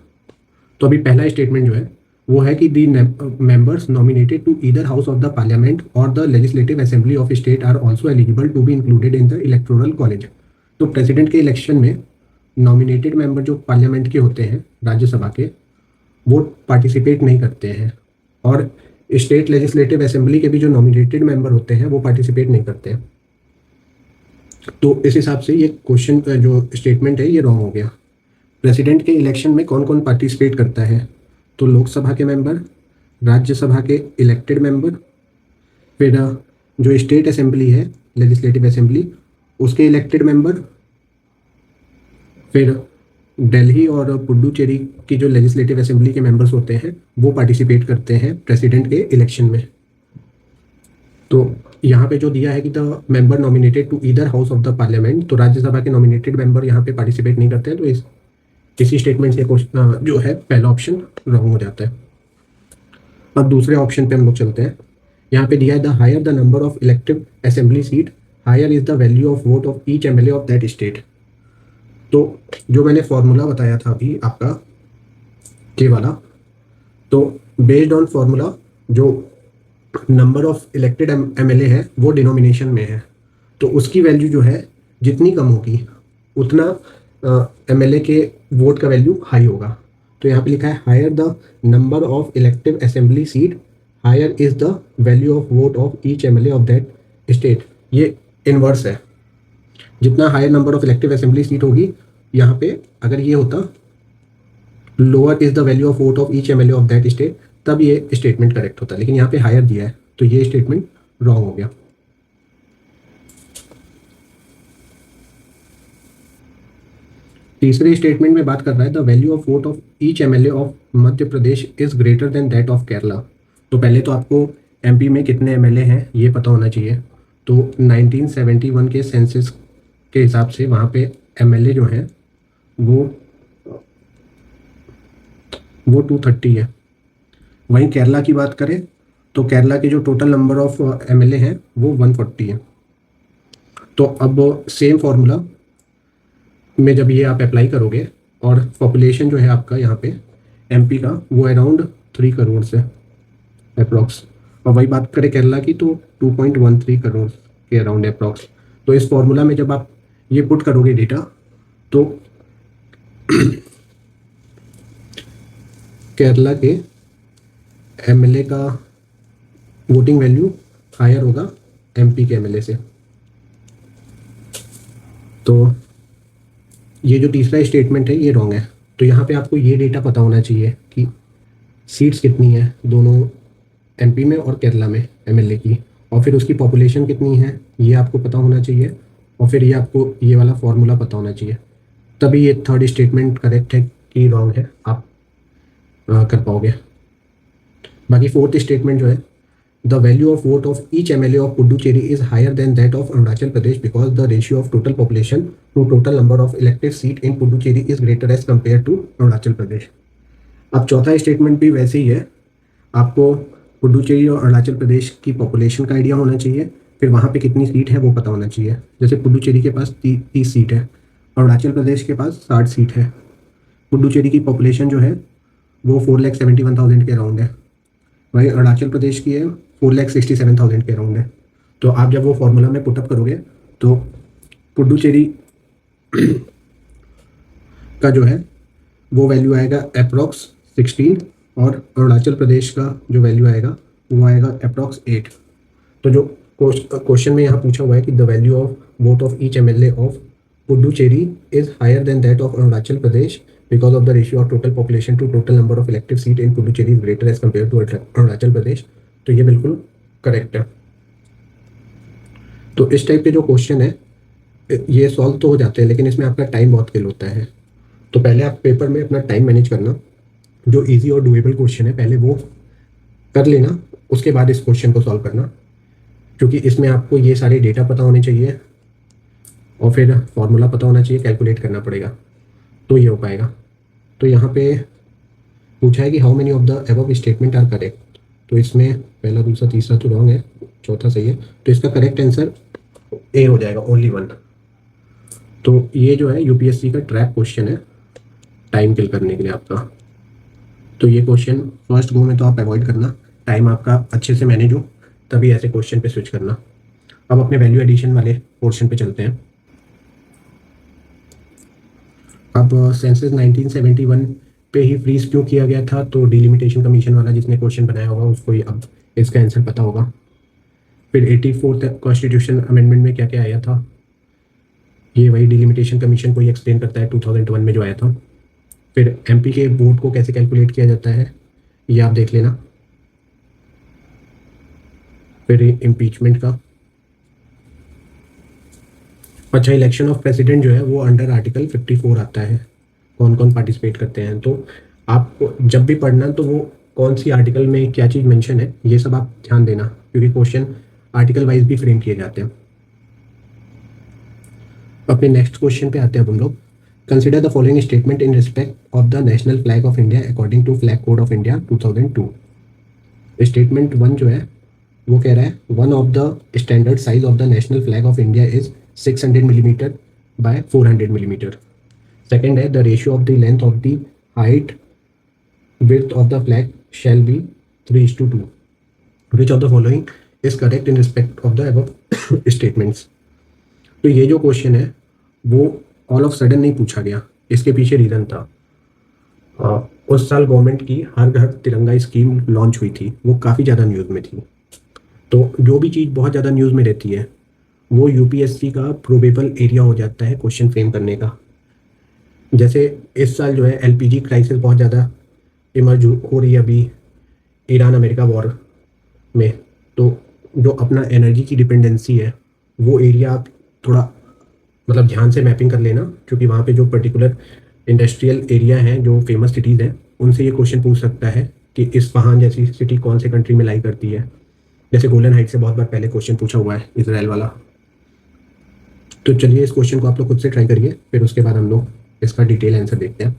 तो अभी पहला स्टेटमेंट जो है वो है कि the members nominated to either house of the parliament और the legislative assembly of state are also eligible to be included in the electoral college. तो प्रेसिडेंट के इलेक्शन में नॉमिनेटेड मेंबर जो पार्लियामेंट के होते हैं, राज्यसभा के, वो पार्टिसिपेट नहीं करते हैं, और स्टेट लेजिस्लेटिव असेंबली के भी जो नॉमिनेटेड मेंबर होते हैं वो पार्टिसिपेट नहीं करते हैं। तो इस हिसाब से ये क्वेश्चन जो स्टेटमेंट है ये रॉन्ग हो गया। प्रेसिडेंट के इलेक्शन में कौन कौन पार्टिसिपेट करता है? तो लोकसभा के मेंबर, राज्यसभा के इलेक्टेड मेंबर, फिर जो स्टेट असेंबली है, लेजिस्लेटिव असेंबली, उसके इलेक्टेड मेंबर, फिर दिल्ली और पुडुचेरी की जो लेजिस्लेटिव असेंबली के मेंबर्स होते हैं वो पार्टिसिपेट करते हैं प्रेसिडेंट के इलेक्शन में। तो यहाँ पे जो दिया है कि the member nominated to either house of the parliament, तो राज्यसभा के नॉमिनेटेड मेंबर यहाँ पे पार्टिसिपेट नहीं करते हैं, तो इसी स्टेटमेंट से जो है पहला ऑप्शन रॉन्ग हो जाता है। अब दूसरे ऑप्शन पे हम लोग चलते हैं। यहाँ पे दिया है the higher the number of elective assembly seat, higher is the value of vote of each MLA of that state. तो जो मैंने फॉर्मूला बताया था अभी आपका के वाला, तो बेस्ड ऑन फॉर्मूला जो नंबर ऑफ इलेक्टेड एमएलए है वो डिनोमिनेशन में है, तो उसकी वैल्यू जो है जितनी कम होगी उतना एमएलए के वोट का वैल्यू हाई होगा। तो यहाँ पे लिखा है higher the number of elective assembly seat, higher is the value of vote of each MLA of that state. ये इनवर्स है, जितना higher number of elective assembly seat होगी, यहाँ पे अगर ये होता lower is the value of vote of each MLA of that state, तब ये स्टेटमेंट करेक्ट होता है, लेकिन यहाँ पे हायर दिया है तो ये स्टेटमेंट रॉन्ग हो गया। तीसरे स्टेटमेंट में बात कर रहा है the value of vote of each MLA of Madhya Pradesh is greater than that of Kerala. तो पहले तो आपको एमपी में कितने एमएलए हैं ये पता होना चाहिए। तो 1971 के सेंसस के हिसाब से वहाँ पे एमएलए जो हैं वो 230 है। वहीं केरला की बात करें तो केरला के जो टोटल नंबर ऑफ एमएलए हैं वो 140 है। तो अब सेम फॉर्मूला में जब ये आप अप्लाई करोगे और पॉपुलेशन जो है आपका यहाँ पे एमपी का वो अराउंड 3 करोड़ से अप्रॉक्स, और वही बात करें केरला की तो 2.13 करोड़ के अराउंड अप्रॉक्स। तो इस फॉर्मूला में जब आप ये पुट करोगे डेटा तो केरला के एमएलए का वोटिंग वैल्यू हायर होगा एमपी के एमएलए से। तो ये जो तीसरा स्टेटमेंट है ये रॉन्ग है। तो यहाँ पे आपको ये डेटा पता होना चाहिए कि सीट्स कितनी है दोनों एमपी में और केरला में एमएलए की, और फिर उसकी पॉपुलेशन कितनी है ये आपको पता होना चाहिए, और फिर ये आपको ये वाला फॉर्मूला पता होना चाहिए, तभी ये थर्ड स्टेटमेंट करेक्ट है कि रॉन्ग है आप कर पाओगे। बाकी फोर्थ स्टेटमेंट जो है the value of vote of each MLA of Puducherry is higher than that of Arunachal Pradesh because the ratio of total population to total number of elective seat in Puducherry is greater as compare to Arunachal Pradesh. अब चौथा statement भी वैसे ही है, आपको पुडुचेरी और अरुणाचल प्रदेश की population का idea होना चाहिए, फिर वहाँ पे कितनी सीट है वो पता होना चाहिए। जैसे पुडुचेरी के पास 30 सीट है, अरुणाचल प्रदेश के पास 60 सीट है। पुडुचेरी की पॉपुलेशन जो है वो 4,71,000 के अराउंड है, वहीं अरुणाचल प्रदेश की है 4,67,000 के अराउंड है। तो आप जब वो फॉर्मूला में पुटअप करोगे तो पुडुचेरी का जो है वो वैल्यू आएगा अप्रॉक्स 16, और अरुणाचल प्रदेश का जो वैल्यू आएगा वो आएगा अप्रॉक्स 8। तो जो क्वेश्चन में यहाँ पूछा हुआ है कि the value of vote of each MLA of Puducherry is higher than that of Arunachal Pradesh because of the ratio of total population to total number of elective seat in Puducherry is greater as compared to Arunachal Pradesh. तो ये बिल्कुल correct है। तो इस type के जो question है ये सॉल्व तो हो जाते हैं, लेकिन इसमें आपका टाइम बहुत किल होता है। तो पहले आप पेपर में अपना टाइम मैनेज करना, जो इजी और डुएबल क्वेश्चन है पहले वो कर लेना, उसके बाद इस क्वेश्चन को सॉल्व करना, क्योंकि इसमें आपको ये सारे डेटा पता होने चाहिए और फिर फॉर्मूला पता होना चाहिए, कैलकुलेट करना पड़ेगा तो ये हो पाएगा। तो यहाँ पे पूछा है कि how many of the above statement are correct. तो इसमें पहला, दूसरा, तीसरा तो रॉन्ग है, चौथा सही है। तो इसका करेक्ट आंसर ए हो जाएगा, ओनली वन। तो ये जो है यूपीएससी का ट्रैप क्वेश्चन है टाइम किल करने के लिए आपका। तो ये क्वेश्चन फर्स्ट गो में तो आप अवॉइड करना, टाइम आपका अच्छे से मैनेज हो तभी ऐसे क्वेश्चन पे स्विच करना। अब अपने वैल्यू एडिशन वाले पोर्शन पे चलते हैं। अब सेंसस 1971 पे ही फ्रीज क्यों किया गया था, तो डिलिमिटेशन कमीशन वाला जिसने क्वेश्चन बनाया होगा उसको अब इसका आंसर पता होगा। फिर 84th कॉन्स्टिट्यूशन अमेंडमेंट में क्या क्या आया था, ये वही डिलिमिटेशन कमीशन को ही एक्सप्लेन करता है 2001 में जो आया था। फिर एमपी के वोट को कैसे कैलकुलेट किया जाता है ये आप देख लेना। फिर इम्पीचमेंट का, अच्छा इलेक्शन ऑफ प्रेसिडेंट जो है वो अंडर आर्टिकल 54 आता है, कौन कौन पार्टिसिपेट करते हैं। तो आपको जब भी पढ़ना तो वो कौन सी आर्टिकल में क्या चीज़ मेंशन है ये सब आप ध्यान देना, क्योंकि क्वेश्चन आर्टिकल वाइज भी फ्रेम किए जाते हैं। अपने नेक्स्ट क्वेश्चन पे आते हैं अब हम लोग। Consider the following statement in respect of the national flag of India according to flag code of India 2002। Statement 1 जो है वो कह रहा है one of the standard size of the national flag of India is 600 millimetre by 400 millimetre. Second है the ratio of the length of the height width of the flag shall be 3:2. Which of the following is correct in respect of the above statements? तो ये जो question है वो all of sudden नहीं पूछा गया, इसके पीछे रीज़न था। उस साल गवर्नमेंट की हर घर तिरंगा स्कीम लॉन्च हुई थी, वो काफ़ी ज़्यादा न्यूज़ में थी। तो जो भी चीज़ बहुत ज़्यादा न्यूज़ में रहती है वो यूपीएससी का प्रोबेबल एरिया हो जाता है क्वेश्चन फ्रेम करने का। जैसे इस साल जो है एलपीजी क्राइसिस बहुत ज़्यादा इमर्ज हो रही है अभी ईरान अमेरिका वॉर में। तो जो अपना एनर्जी की डिपेंडेंसी है वो एरिया आप थोड़ा मतलब ध्यान से मैपिंग कर लेना, क्योंकि वहाँ पे जो पर्टिकुलर इंडस्ट्रियल एरिया हैं जो फेमस सिटीज़ हैं उनसे ये क्वेश्चन पूछ सकता है कि इस्फहान जैसी सिटी कौन से कंट्री में लाई करती है। जैसे गोलन हाइट से बहुत बार पहले क्वेश्चन पूछा हुआ है इसराइल वाला। तो चलिए इस क्वेश्चन को आप लोग खुद से ट्राई करिए, फिर उसके बाद हम लोग इसका डिटेल आंसर देखते हैं।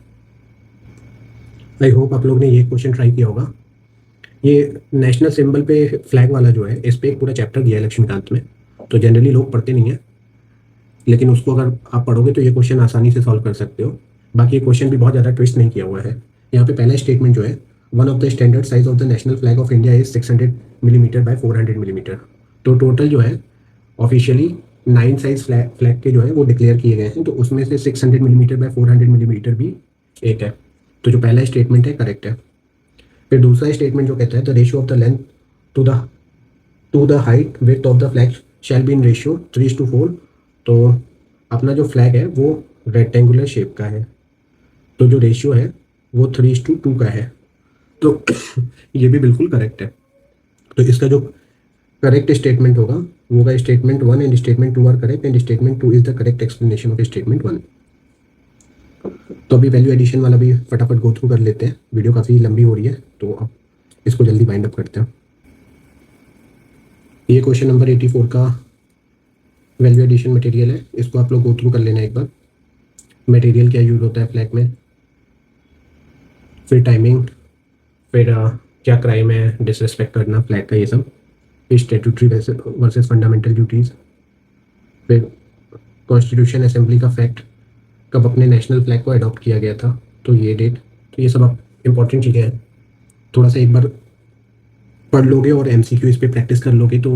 आई होप आप लोग ने ये क्वेश्चन ट्राई किया होगा। ये नेशनल सिंबल पे फ्लैग वाला जो है इस पर एक पूरा चैप्टर दिया है लक्ष्मीकांत में, तो जनरली लोग पढ़ते नहीं हैं, लेकिन उसको अगर आप पढ़ोगे तो ये क्वेश्चन आसानी से सॉल्व कर सकते हो। बाकी ये क्वेश्चन भी बहुत ज़्यादा ट्विस्ट नहीं किया हुआ है। यहाँ पे पहला स्टेटमेंट जो है one of the standard size of the national flag of India is 600 millimetre by 400 millimetre. तो टोटल जो है ऑफिशियली 9 साइज फ्लैग के जो है वो डिक्लेयर किए गए हैं, तो उसमें से 600 मिलीमीटर बाय 400 मिलीमीटर भी एक है। तो जो पहला स्टेटमेंट है करेक्ट है। फिर दूसरा स्टेटमेंट जो कहता है the ratio of the length to the height width of the flag shall be in ratio 3:4। तो अपना जो फ्लैग है वो रेक्टेंगुलर शेप का है, तो जो रेशियो है वो 3:2 का है। तो ये भी बिल्कुल करेक्ट है। तो इसका जो करेक्ट स्टेटमेंट होगा वो होगा statement 1 and statement 2 are correct and statement 2 is the correct explanation of statement 1। तो अभी वैल्यू एडिशन वाला भी फटाफट गो थ्रू कर लेते हैं, वीडियो काफ़ी लंबी हो रही है तो अब इसको जल्दी वाइंड अप करते हैं। ये क्वेश्चन नंबर 84 का वैल्यू एडिशन मटेरियल है, इसको आप लोग गो थ्रू कर लेना एक बार। मटेरियल क्या यूज़ होता है फ्लैग में, फिर टाइमिंग, फिर क्या क्राइम है डिसरिस्पेक्ट करना फ्लैग का, ये सब, स्टैट्यूटरी वर्सेस फंडामेंटल ड्यूटीज़, फिर कॉन्स्टिट्यूशन असेंबली का फैक्ट, कब अपने नेशनल फ्लैग को अडॉप्ट किया गया था, तो ये डेट। तो ये सब आप इम्पॉर्टेंट चीज़ें हैं, थोड़ा सा एक बार पढ़ लोगे और एमसीक्यू इस पर प्रैक्टिस कर लोगे तो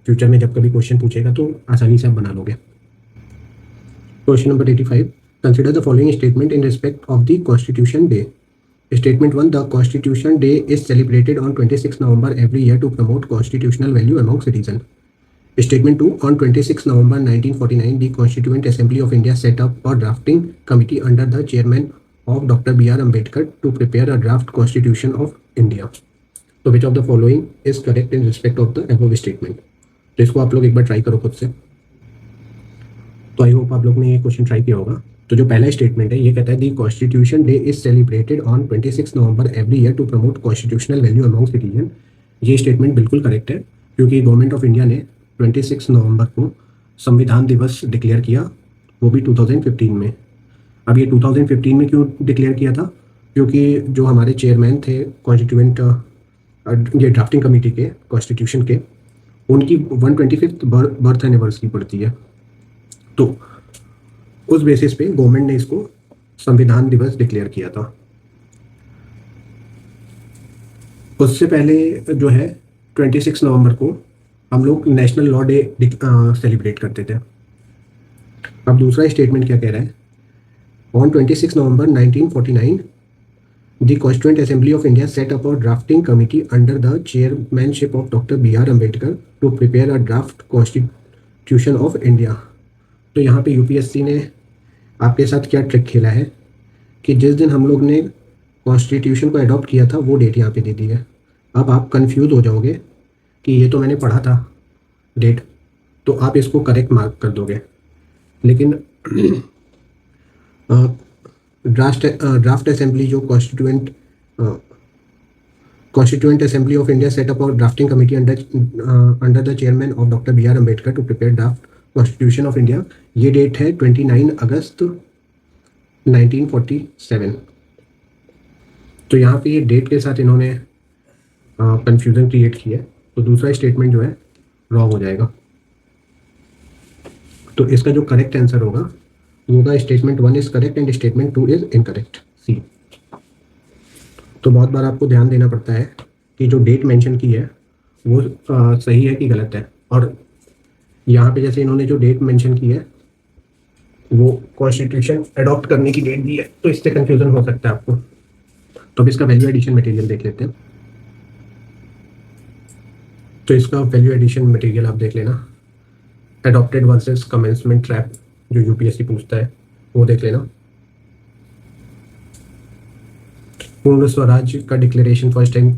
फ्यूचर में जब कभी क्वेश्चन पूछेगा तो आसानी से आप बना लोगे। Question number 85, consider the following statement in respect of the constitution day. Statement 1, the constitution day is celebrated on 26 November every year to promote constitutional value among citizen. Statement 2, on 26 November 1949, the Constituent Assembly of India set up a drafting committee under the chairman of Dr. B.R. Ambedkar to prepare a draft constitution of India. So which of the following is correct in respect of the above statement? तो इसको आप लोग एक बार try करो खुद से। तो आई hope आप लोग ने ये क्वेश्चन ट्राई किया होगा। तो जो पहला स्टेटमेंट है ये कहता है the constitution day is celebrated on 26 November every year to promote constitutional value among citizen. ये स्टेटमेंट बिल्कुल करेक्ट है, क्योंकि गवर्नमेंट ऑफ इंडिया ने 26 नवंबर को संविधान दिवस डिक्लेयर किया, वो भी 2015 में। अब ये 2015 में क्यों डिक्लेयर किया था, क्योंकि जो हमारे चेयरमैन थे कॉन्स्टिट्यूएंट ये ड्राफ्टिंग कमेटी के कॉन्स्टिट्यूशन के उनकी 125th बर्थ एनिवर्सरी पड़ती है। तो उस बेसिस पे गवर्नमेंट ने इसको संविधान दिवस डिक्लेयर किया था। उससे पहले जो है 26 नवंबर को हम लोग नेशनल लॉ डे सेलिब्रेट करते थे। अब दूसरा स्टेटमेंट क्या कह रहा है, on 26 November 1949 the constituent assembly of India set up a drafting committee under the chairmanship of doctor B.R. Ambedkar to prepare a draft constitution of India. तो यहाँ पे यूपीएससी ने आपके साथ क्या ट्रिक खेला है कि जिस दिन हम लोग ने कॉन्स्टिट्यूशन को अडॉप्ट किया था वो डेट यहाँ पे दे दी है। अब आप कंफ्यूज हो जाओगे कि ये तो मैंने पढ़ा था डेट, तो आप इसको करेक्ट मार्क कर दोगे। लेकिन ड्राफ्ट असेंबली जो constituent assembly of India set up और drafting committee under the chairman of doctor B.R. Ambedkar to prepare draft constitution of India, ये डेट है 29 अगस्त 1947। तो यहाँ पे ये डेट के साथ इन्होंने कंफ्यूजन क्रिएट की है, तो दूसरा स्टेटमेंट जो है रॉन्ग हो जाएगा। तो इसका जो करेक्ट आंसर होगा वो होगा statement 1 is correct and statement 2 is incorrect, C. तो बहुत बार आपको ध्यान देना पड़ता है कि जो डेट मेंशन की है वो सही है कि गलत है। और यहाँ पे जैसे इन्होंने जो डेट मेंशन की है वो कॉन्स्टिट्यूशन अडॉप्ट करने की डेट दी है, तो इससे कंफ्यूजन हो सकता है आपको। तो अब इसका वैल्यू एडिशन मटेरियल देख लेते हैं। तो इसका वैल्यू एडिशन मटेरियल आप देख लेना, अडॉप्टेड वर्सेस कमेंसमेंट ट्रैप जो यूपीएससी पूछता है वो देख लेना। पूर्ण स्वराज का डिक्लेरेशन फर्स्ट टाइम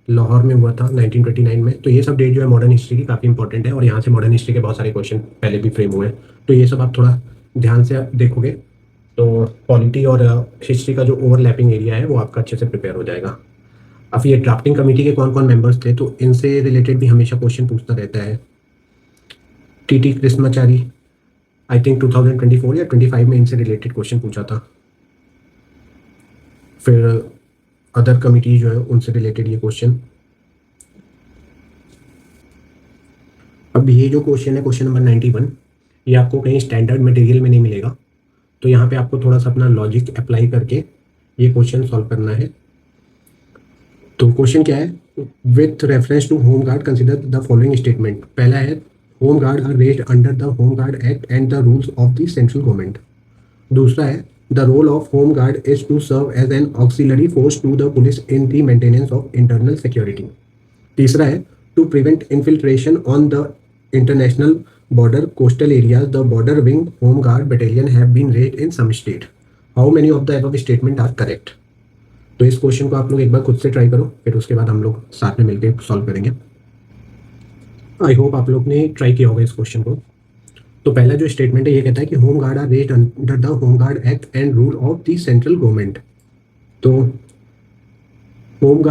लाहौर में हुआ था 1929 में। तो ये सब डेट जो है मॉडर्न हिस्ट्री की काफ़ी इंपॉर्टेंट है और यहाँ से मॉडर्न हिस्ट्री के बहुत सारे क्वेश्चन पहले भी फ्रेम हुए हैं। तो ये सब आप थोड़ा ध्यान से देखोगे तो पॉलिटी और हिस्ट्री का जो ओवरलैपिंग एरिया है वो आपका अच्छे से प्रिपेयर हो जाएगा। अब ये ड्राफ्टिंग कमेटी के कौन कौन मेंबर्स थे, तो इनसे रिलेटेड भी हमेशा क्वेश्चन पूछता रहता है। टी कृष्णाचारी आई थिंक 2024 या 25 में इनसे रिलेटेड क्वेश्चन पूछा था। फिर अदर कमिटी जो है उनसे रिलेटेड ये क्वेश्चन। अब ये जो क्वेश्चन है क्वेश्चन नंबर 91, ये आपको कहीं स्टैंडर्ड मटेरियल में नहीं मिलेगा। तो यहाँ पे आपको थोड़ा सा अपना लॉजिक अप्लाई करके ये क्वेश्चन सॉल्व करना है। तो क्वेश्चन क्या है, with reference to home guard consider the following statement. पहला है home guard are raised under the home guard act and the rules of the central government. दूसरा है the role of home guard is to serve as an auxiliary force to the police in the maintenance of internal security. तीसरा है to prevent infiltration on the international border coastal areas the border wing home guard battalion have been raised in some state. How many of the above statement are correct? तो इस question को आप लोग एक बार खुद से ट्राई करो, फिर उसके बाद हम लोग साथ में मिलकर सॉल्व करेंगे। आई होप आप लोग ने ट्राई किया होगा इस क्वेश्चन को। तो पहला जो स्टेटमेंट है ये कहता है कि home guard are raised under the home guard act and rule of the central government. तो होम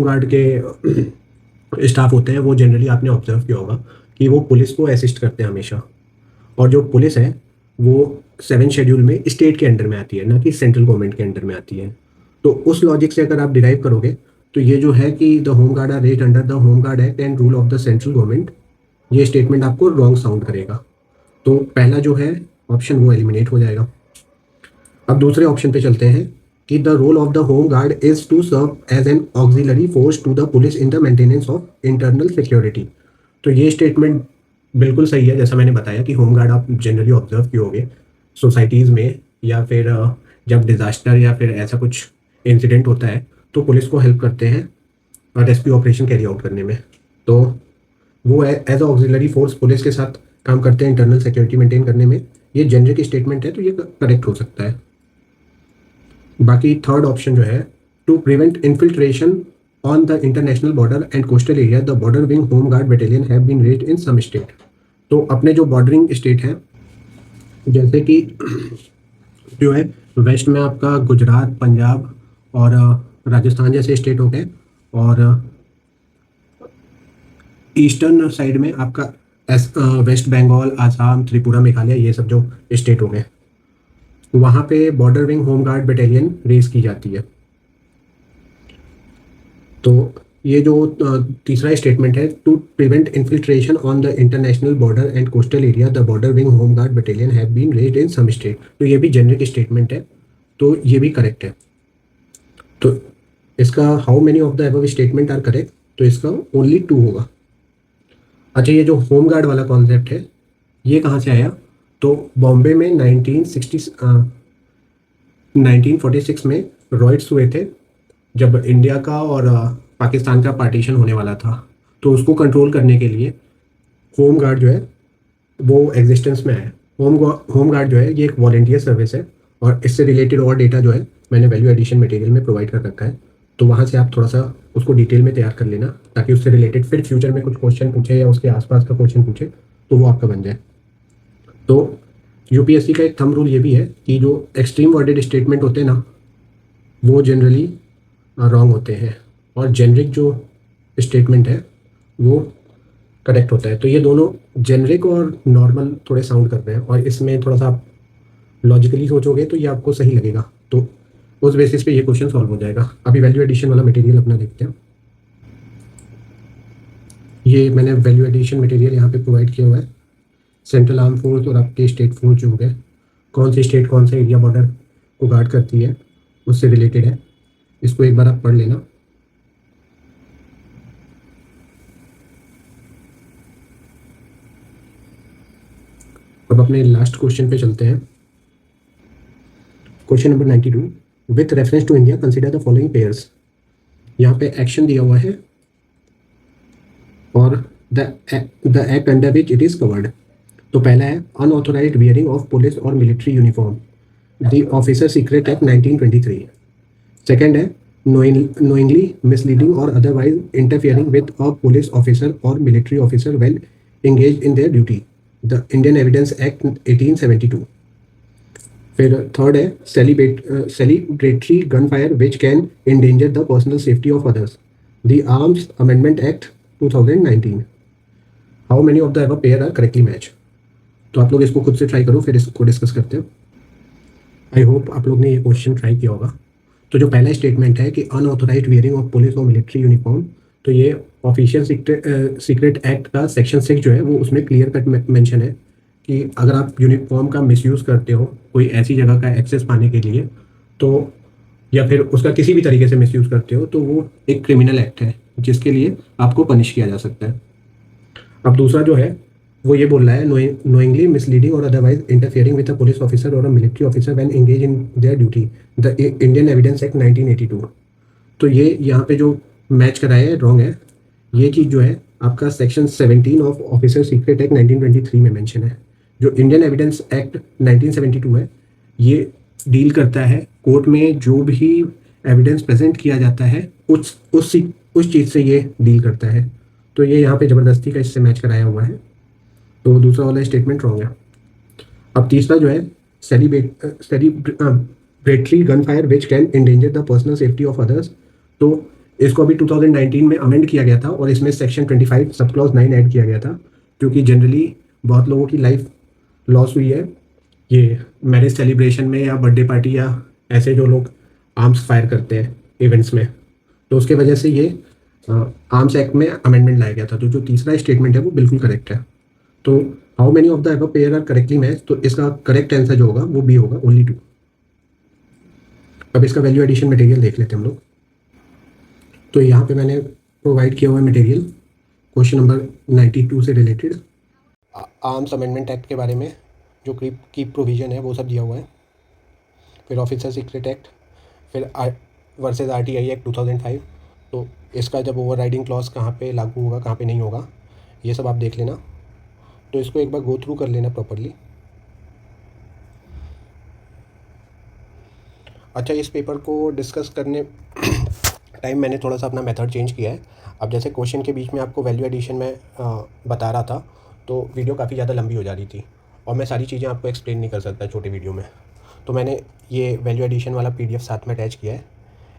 गार्ड के स्टाफ होते हैं वो जनरली आपने ऑब्जर्व किया होगा कि वो पुलिस को असिस्ट करते हैं हमेशा। और जो पुलिस है वो 7 शेड्यूल में स्टेट के अंडर में आती है, ना कि सेंट्रल गवर्नमेंट के अंडर में आती है। तो उस लॉजिक से अगर आप डिराइव करोगे तो ये जो है कि the home guard are raised under the home guard act and rule of the central government, ये स्टेटमेंट आपको रॉन्ग साउंड करेगा। तो पहला जो है ऑप्शन वो एलिमिनेट हो जाएगा। अब दूसरे ऑप्शन पे चलते हैं कि the role of the home guard is to serve as an auxiliary force to the police in the maintenance of internal security. तो ये स्टेटमेंट बिल्कुल सही है। जैसा मैंने बताया कि होम गार्ड आप जनरली ऑब्जर्व किए होंगे सोसाइटीज़ में, या फिर जब डिज़ास्टर या फिर ऐसा कुछ इंसिडेंट होता है तो पुलिस को हेल्प करते हैं रेस्क्यू ऑपरेशन कैरी आउट करने में। तो वो as a auxiliary force police के साथ काम करते हैं इंटरनल सिक्योरिटी मेंटेन करने में। ये जेनरिक स्टेटमेंट है तो ये करेक्ट हो सकता है। बाकी थर्ड ऑप्शन जो है to prevent infiltration on the international border and coastal area the border wing home guard battalion have been raised in some state। तो अपने जो बॉर्डरिंग स्टेट है जैसे कि जो है वेस्ट में आपका गुजरात, पंजाब और राजस्थान जैसे स्टेट हो गए, और ईस्टर्न साइड में आपका वेस्ट बंगाल, आसाम, त्रिपुरा, मेघालय, ये सब जो स्टेट हो गए, वहाँ पे border wing home guard battalion raise की जाती है। तो ये जो तीसरा स्टेटमेंट है, to prevent infiltration on the international border and coastal area the border wing home guard battalion have been raised in some state. तो ये भी जेनरिक स्टेटमेंट है, तो ये भी करेक्ट है। तो इसका how many of the above statement are correct, तो इसका ओनली 2 होगा। अच्छा, ये जो होम गार्ड वाला कॉन्सेप्ट है ये कहाँ से आया, तो बॉम्बे में 1946 में रॉयट्स हुए थे, जब इंडिया का और पाकिस्तान का पार्टीशन होने वाला था। तो उसको कंट्रोल करने के लिए होम गार्ड जो है वो एग्जिस्टेंस में आया। होम गार्ड जो है ये एक वॉलेंटियर सर्विस है, और इससे रिलेटेड और डेटा जो है मैंने वैल्यू एडिशन मटेरियल में प्रोवाइड कर रखा है, तो वहाँ से आप थोड़ा सा उसको डिटेल में तैयार कर लेना, ताकि उससे रिलेटेड फिर फ्यूचर में कुछ क्वेश्चन पूछे या उसके आसपास का क्वेश्चन पूछे तो वो आपका बन जाए। तो यूपीएससी का एक थंब रूल ये भी है कि जो एक्सट्रीम वर्डेड स्टेटमेंट होते हैं ना, वो जनरली रॉन्ग होते हैं, और जेनरिक जो स्टेटमेंट है वो करेक्ट होता है। तो ये दोनों जेनरिक और नॉर्मल थोड़े साउंड करते हैं, और इसमें थोड़ा सा आप लॉजिकली सोचोगे तो ये आपको सही लगेगा, तो उस बेसिस पे ये क्वेश्चन सॉल्व हो जाएगा। अभी वैल्यू एडिशन वाला मटेरियल अपना देखते हैं। ये मैंने वैल्यू एडिशन मटेरियल यहाँ पे प्रोवाइड किया हुआ है। सेंट्रल आर्म फोर्स और आपके स्टेट फोर्स जो हो गए, कौन सी स्टेट कौन सा एरिया बॉर्डर को गार्ड करती है, उससे रिलेटेड है। इसको एक बार आप पढ़ लेना। अब अपने लास्ट क्वेश्चन पे चलते हैं। Question number 92, with reference to India consider the following pairs. यहाँ पे एक्शन दिया हुआ है और the act under which it is covered. तो पहला है अनऑथोराइज्ड वियरिंग ऑफ पुलिस और military uniform, the officer secret act 1923। Second है knowingly misleading or otherwise interfering with a police officer or military officer when engaged in their duty, the Indian Evidence Act 1872। फिर third है celebratory gunfire which can endanger the personal safety of others, the Arms Amendment Act 2019। How many of the above pair are correctly matched? तो आप लोग इसको खुद से try करो, फिर इसको डिस्कस करते हैं। आई होप आप लोग ने ये क्वेश्चन ट्राई किया होगा। तो जो पहला स्टेटमेंट है कि अनऑथोराइज्ड वियरिंग ऑफ पुलिस और मिलिट्री यूनिफॉर्म, तो ये ऑफिशियल सीक्रेट एक्ट का सेक्शन 6 जो है वो उसमें क्लियर कट मेंशन है कि अगर आप यूनिफॉर्म का मिसयूज़ करते हो कोई ऐसी जगह का एक्सेस पाने के लिए, तो या फिर उसका किसी भी तरीके से मिसयूज़ करते हो, तो वो एक क्रिमिनल एक्ट है जिसके लिए आपको पनिश किया जा सकता है। अब दूसरा जो है वो ये बोल रहा है knowingly misleading or otherwise interfering with a police officer or a military officer when engaged in their duty, the Indian Evidence Act 1982। तो ये यहाँ पे जो मैच कराया है रॉन्ग है। ये चीज़ जो है आपका section 17 of officer secret act 1923 में मेंशन है। जो इंडियन एविडेंस एक्ट 1972 है, ये डील करता है कोर्ट में जो भी एविडेंस प्रेजेंट किया जाता है उस चीज़ से ये डील करता है। तो ये यहाँ पे ज़बरदस्ती का इससे मैच कराया हुआ है, तो दूसरा वाला स्टेटमेंट रॉन्ग है। अब तीसरा जो है celebratory gun fire which can endanger the personal safety of others, तो इसको अभी 2019 में अमेंड किया गया था और इसमें सेक्शन 25 सब क्लॉज 9 ऐड किया गया था, क्योंकि जनरली बहुत लोगों की लाइफ लॉस हुई है ये मैरिज सेलिब्रेशन में या बर्थडे पार्टी या ऐसे जो लोग आर्म्स फायर करते हैं इवेंट्स में, तो उसके वजह से ये आर्म्स एक्ट में अमेंडमेंट लाया गया था। तो जो तीसरा स्टेटमेंट है वो बिल्कुल करेक्ट है। तो how many of the above pair are correctly match, तो इसका करेक्ट आंसर जो होगा वो बी होगा, ओनली 2। अब इसका वैल्यू एडिशन मटेरियल देख लेते हैं हम लोग। तो यहाँ पे मैंने प्रोवाइड किया हुआ है मटेरियल क्वेश्चन नंबर 92 से रिलेटेड आर्म्स अमेंडमेंट एक्ट के बारे में, जो की प्रोविज़न है वो सब दिया हुआ है। फिर ऑफिसर सीक्रेट एक्ट, फिर वर्सेस RTI एक्ट 2005, तो इसका जब ओवर राइडिंग क्लॉज कहाँ पे लागू होगा कहाँ पे नहीं होगा ये सब आप देख लेना। तो इसको एक बार गो थ्रू कर लेना प्रॉपरली। अच्छा, इस पेपर को डिस्कस करने टाइम मैंने थोड़ा सा अपना मेथड चेंज किया है। अब जैसे क्वेश्चन के बीच में आपको वैल्यू एडिशन में बता रहा था, तो वीडियो काफ़ी ज़्यादा लंबी हो जा रही थी और मैं सारी चीज़ें आपको एक्सप्लेन नहीं कर सकता छोटे वीडियो में, तो मैंने ये वैल्यू एडिशन वाला PDF साथ में अटैच किया है।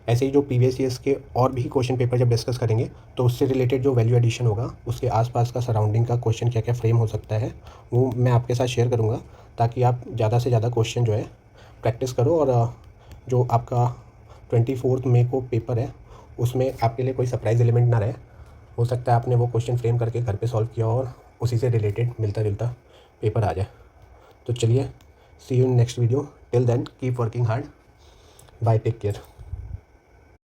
ऐसे ही जो प्रीवियस ईयर्स के और भी क्वेश्चन पेपर जब डिस्कस करेंगे तो उससे रिलेटेड जो वैल्यू एडिशन होगा उसके आसपास का सराउंडिंग का क्वेश्चन क्या क्या फ्रेम हो सकता है वो मैं आपके साथ शेयर करूँगा, ताकि आप ज़्यादा से ज़्यादा क्वेश्चन जो है प्रैक्टिस करो और जो आपका 24 मई को पेपर है उसमें आपके लिए कोई सरप्राइज़ एलिमेंट ना रहे। हो सकता है आपने वो क्वेश्चन फ्रेम करके घर पे सॉल्व किया और उसी से रिलेटेड मिलता जुलता पेपर आ जाए। तो चलिए, see you in next video. Till then keep working hard. Bye, take care.